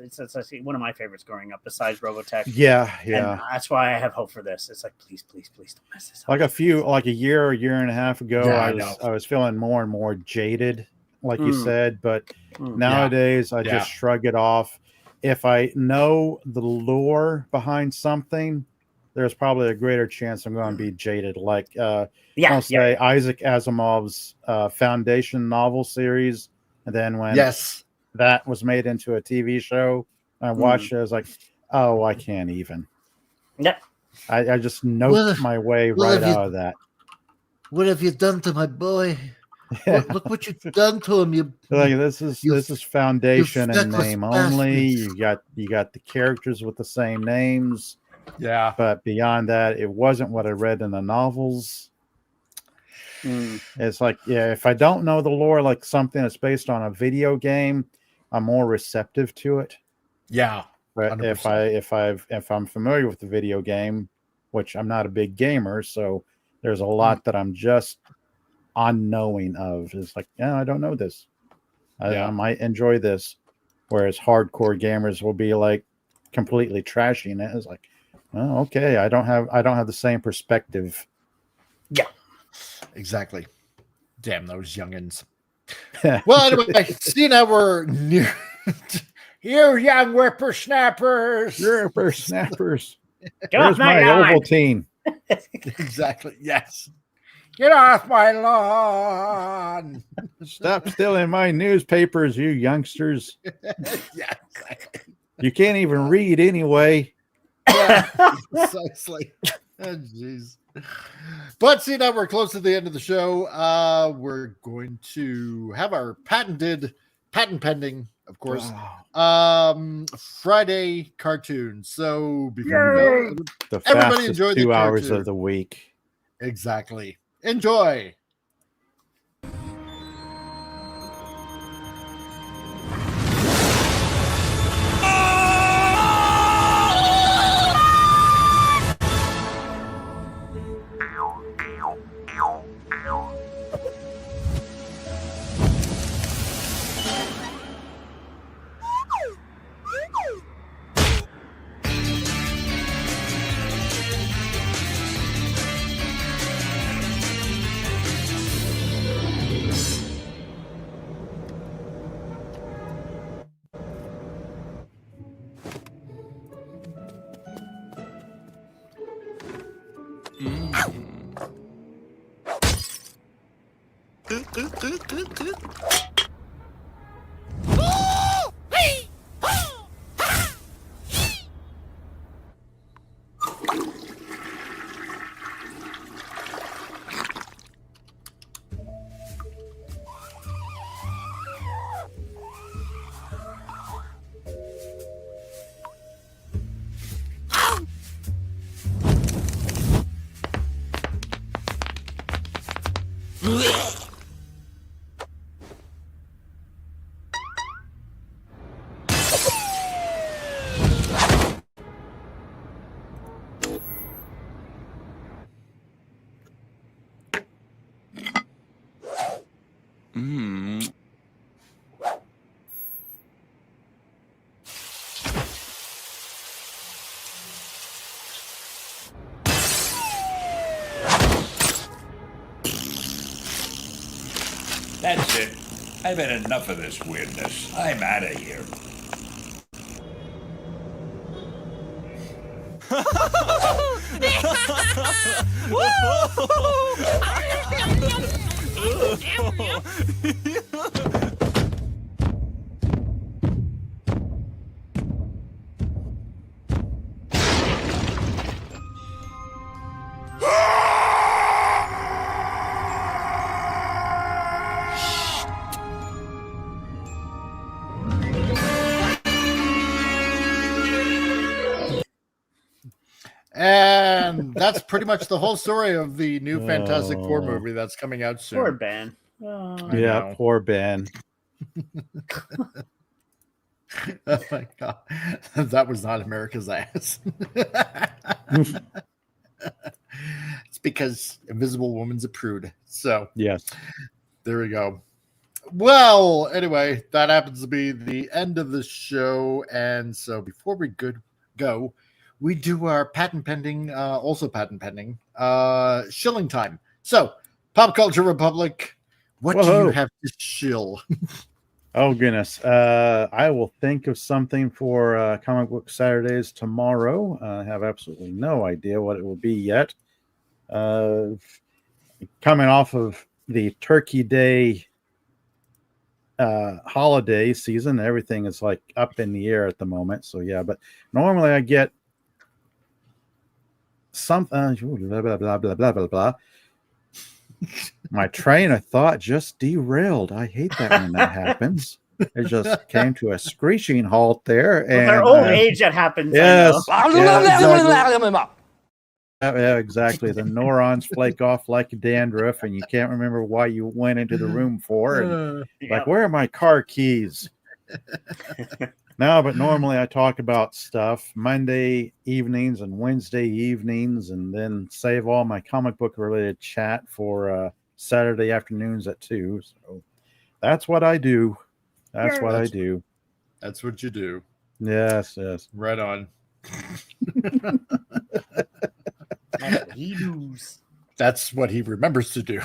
one of my favorites growing up, besides Robotech. Yeah. And that's why I have hope for this. It's like, please don't mess this up. Like a year and a half ago, I was feeling more and more jaded, like you said. But nowadays, I just shrug it off. If I know the lore behind something, there's probably a greater chance I'm going to be jaded. Like, I'll say Isaac Asimov's Foundation novel series. And then when that was made into a TV show, I watched it, I was like, oh, I can't even. Yeah. I just noped my way right out of that. What have you done to my boy? Look what you've done to him. This is Foundation and name only. You got the characters with the same names. Yeah. But beyond that, it wasn't what I read in the novels. It's like, if I don't know the lore, like something that's based on a video game, I'm more receptive to it. Yeah. But 100%. if I'm familiar with the video game, which I'm not a big gamer, so there's a lot that I'm just unknowing of. It's like, I don't know this. I might enjoy this. Whereas hardcore gamers will be like completely trashing it. It's like, oh, okay, I don't have the same perspective. Yeah. Exactly. Damn those youngins. Well, anyway, see, now we're near you young whippersnappers. Whippersnappers. There's my Ovaltine. Exactly. Yes. Get off my lawn. Stop stealing my newspapers, you youngsters. Yeah, exactly. You can't even read anyway. Yeah, precisely. Oh, jeez. But see, now we're close to the end of the show. We're going to have our patent pending, of course, Friday cartoon. So before we go, the everybody enjoy the 2 hours cartoon. of the week. Exactly. Enjoy. That's it. I've had enough of this weirdness. I'm out of here. And that's pretty much the whole story of the new Fantastic Four movie that's coming out soon. Poor Ben. Yeah, poor Ben. Oh my God. That was not America's ass. It's because Invisible Woman's a prude. So, yes. There we go. Well, anyway, that happens to be the end of the show. And so before we go, we do our patent pending, shilling time. So, Pop Culture Republic, what do you have to shill? Oh, goodness. I will think of something for Comic Book Saturdays tomorrow. I have absolutely no idea what it will be yet. Coming off of the Turkey Day holiday season, everything is like up in the air at the moment. So, yeah, but normally I get something, blah, blah, blah, blah, blah, blah, blah. My train of thought just derailed. I hate that when that happens. It just came to a screeching halt there. And our old age that happens. Yes. Yeah, exactly. The neurons flake off like dandruff, and you can't remember why you went into the room for. And like, where are my car keys? No, but normally I talk about stuff Monday evenings and Wednesday evenings, and then save all my comic book related chat for Saturday afternoons at 2. So that's what I do. That's what I do. That's what you do. Yes, yes. Right on. That's what he remembers to do.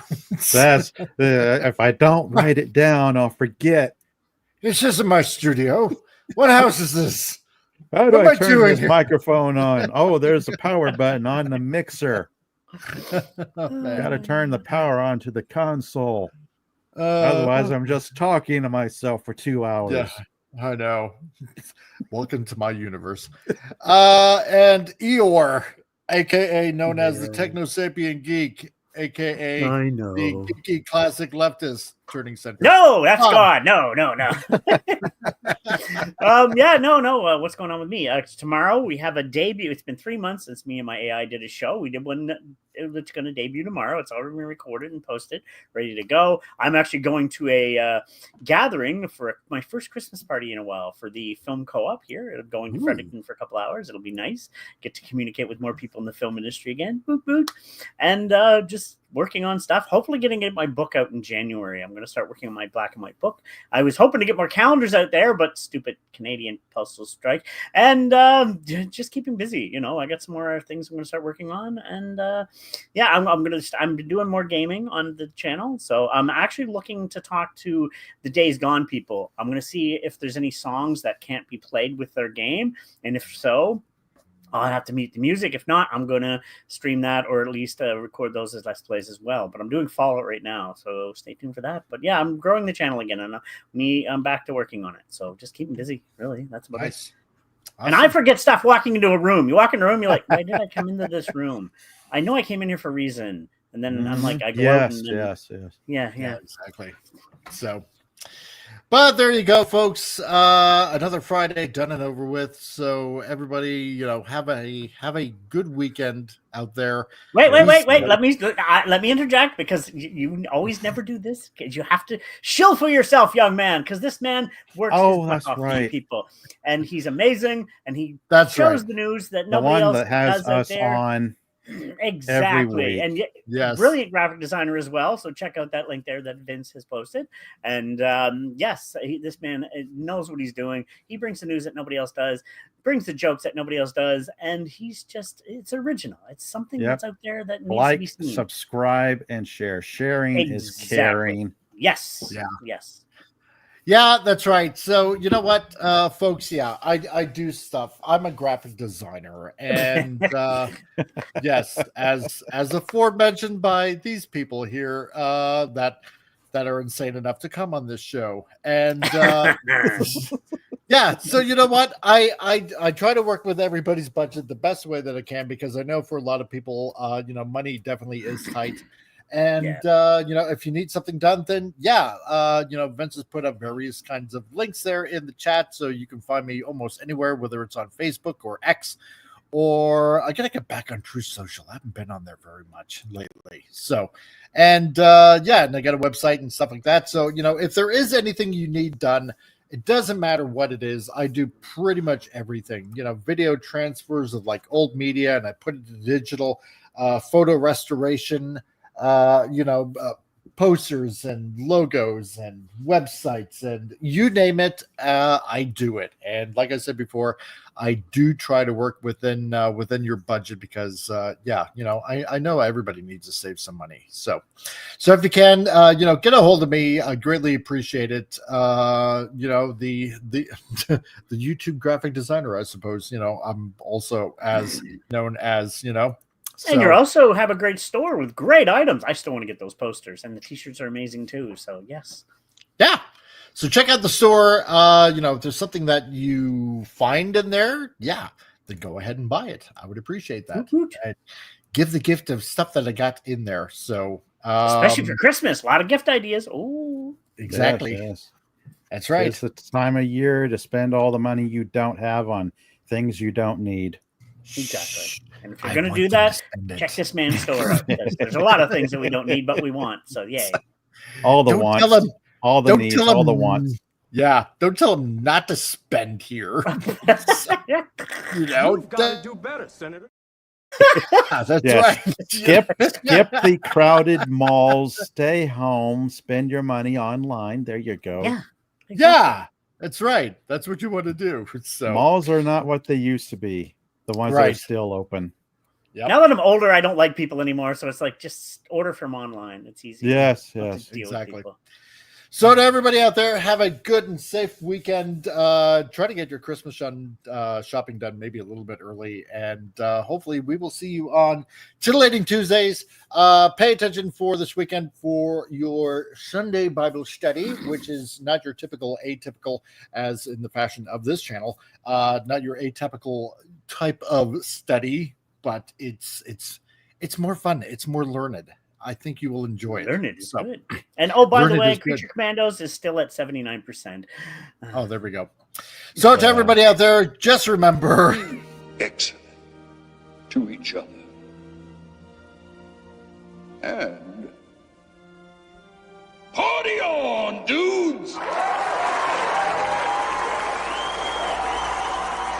That's if I don't write it down, I'll forget. This isn't my studio. What house is this? How do I turn this microphone on? Oh, there's a power button on the mixer. Got to turn the power on to the console. Otherwise, I'm just talking to myself for 2 hours. Yeah, I know. Welcome to my universe. And Eeyore, aka known as the Techno Sapien Geek, aka the geeky classic leftist, turning center. No, that's gone. No. What's going on with me? Tomorrow we have a debut. It's been 3 months since me and my AI did a show. We did one that's going to debut tomorrow. It's already been recorded and posted, ready to go. I'm actually going to a gathering for my first Christmas party in a while for the film co-op here. It'll go into Fredericton for a couple hours. It'll be nice. Get to communicate with more people in the film industry again. Boop, boop. And just working on stuff. Hopefully getting my book out in January. I'm going to start working on my black and white book. I was hoping to get more calendars out there, but stupid Canadian postal strike. And just keeping busy. I got some more things I'm going to start working on. And I'm doing more gaming on the channel. So I'm actually looking to talk to the Days Gone people. I'm going to see if there's any songs that can't be played with their game. And if so, I'll have to mute the music. If not, I'm going to stream that or at least record those as Let's Plays as well. But I'm doing Fallout right now, so stay tuned for that. But yeah, I'm growing the channel again, and I'm back to working on it. So just keep me busy, really. That's about it. Awesome. And I forget stuff walking into a room. You walk in a room, you're like, why did I come into this room? I know I came in here for a reason. And then I'm like, I go out and then, yes. Yeah, exactly. So, But there you go, folks. Another Friday done and over with. So everybody, have a good weekend out there. Wait. Let me interject, because you always never do this. You have to shill for yourself, young man, because this man works his butt off to you people, and he's amazing, and he shows the news that nobody else has out there. On. Exactly, and brilliant graphic designer as well. So check out that link there that Vince has posted. And this man knows what he's doing. He brings the news that nobody else does, brings the jokes that nobody else does, and it's original. It's something that's out there that needs to be seen. Subscribe, and share. Sharing is caring. Yes. Yes. Yeah, that's right. So you know what, folks? Yeah, I do stuff. I'm a graphic designer, and yes, as aforementioned by these people here, that are insane enough to come on this show, and yeah. So you know what, I try to work with everybody's budget the best way that I can, because I know for a lot of people, money definitely is tight. And if you need something done, then Vince has put up various kinds of links there in the chat, so you can find me almost anywhere, whether it's on Facebook or X, or I gotta get back on True Social. I haven't been on there very much lately. So, and and I got a website and stuff like that. So if there is anything you need done, it doesn't matter what it is. I do pretty much everything. Video transfers of like old media, and I put it to digital, photo restoration. Posters and logos and websites, and you name it, I do it. And like I said before, I do try to work within your budget, because I know everybody needs to save some money. So if you can, get a hold of me. I greatly appreciate it. The the YouTube graphic designer, I suppose. I'm also as known as And you also have a great store with great items. I still want to get those posters, and the t-shirts are amazing too. So yes. Yeah. So check out the store. If there's something that you find in there, then go ahead and buy it. I would appreciate that. And give the gift of stuff that I got in there. So especially for Christmas, a lot of gift ideas. Oh, exactly. Yes. That's right. It's the time of year to spend all the money you don't have on things you don't need. Exactly. And if you're going to do that, check this man's store out. There's a lot of things that we don't need, but we want. So, yay. All the wants, all the needs, all the wants. Yeah. Don't tell him not to spend here. You've got to do better, Senator. That's right. Skip the crowded malls. Stay home. Spend your money online. There you go. Yeah. Exactly. Yeah. That's right. That's what you want to do. So malls are not what they used to be. The ones that are still open. Yep. Now that I'm older, I don't like people anymore. So it's like, just order from online. It's easy. Yes, exactly. So to everybody out there, have a good and safe weekend. Try to get your Christmas shopping done maybe a little bit early. And hopefully we will see you on Titillating Tuesdays. Pay attention for this weekend for your Sunday Bible study, which is not your typical atypical, as in the fashion of this channel. Not your atypical type of study, but it's more fun. It's more learned. I think you will enjoy it. Learned is good. And by the way, Creature Commandos is still at 79%. Oh, there we go. So to everybody out there, just remember, excellent to each other. And party on!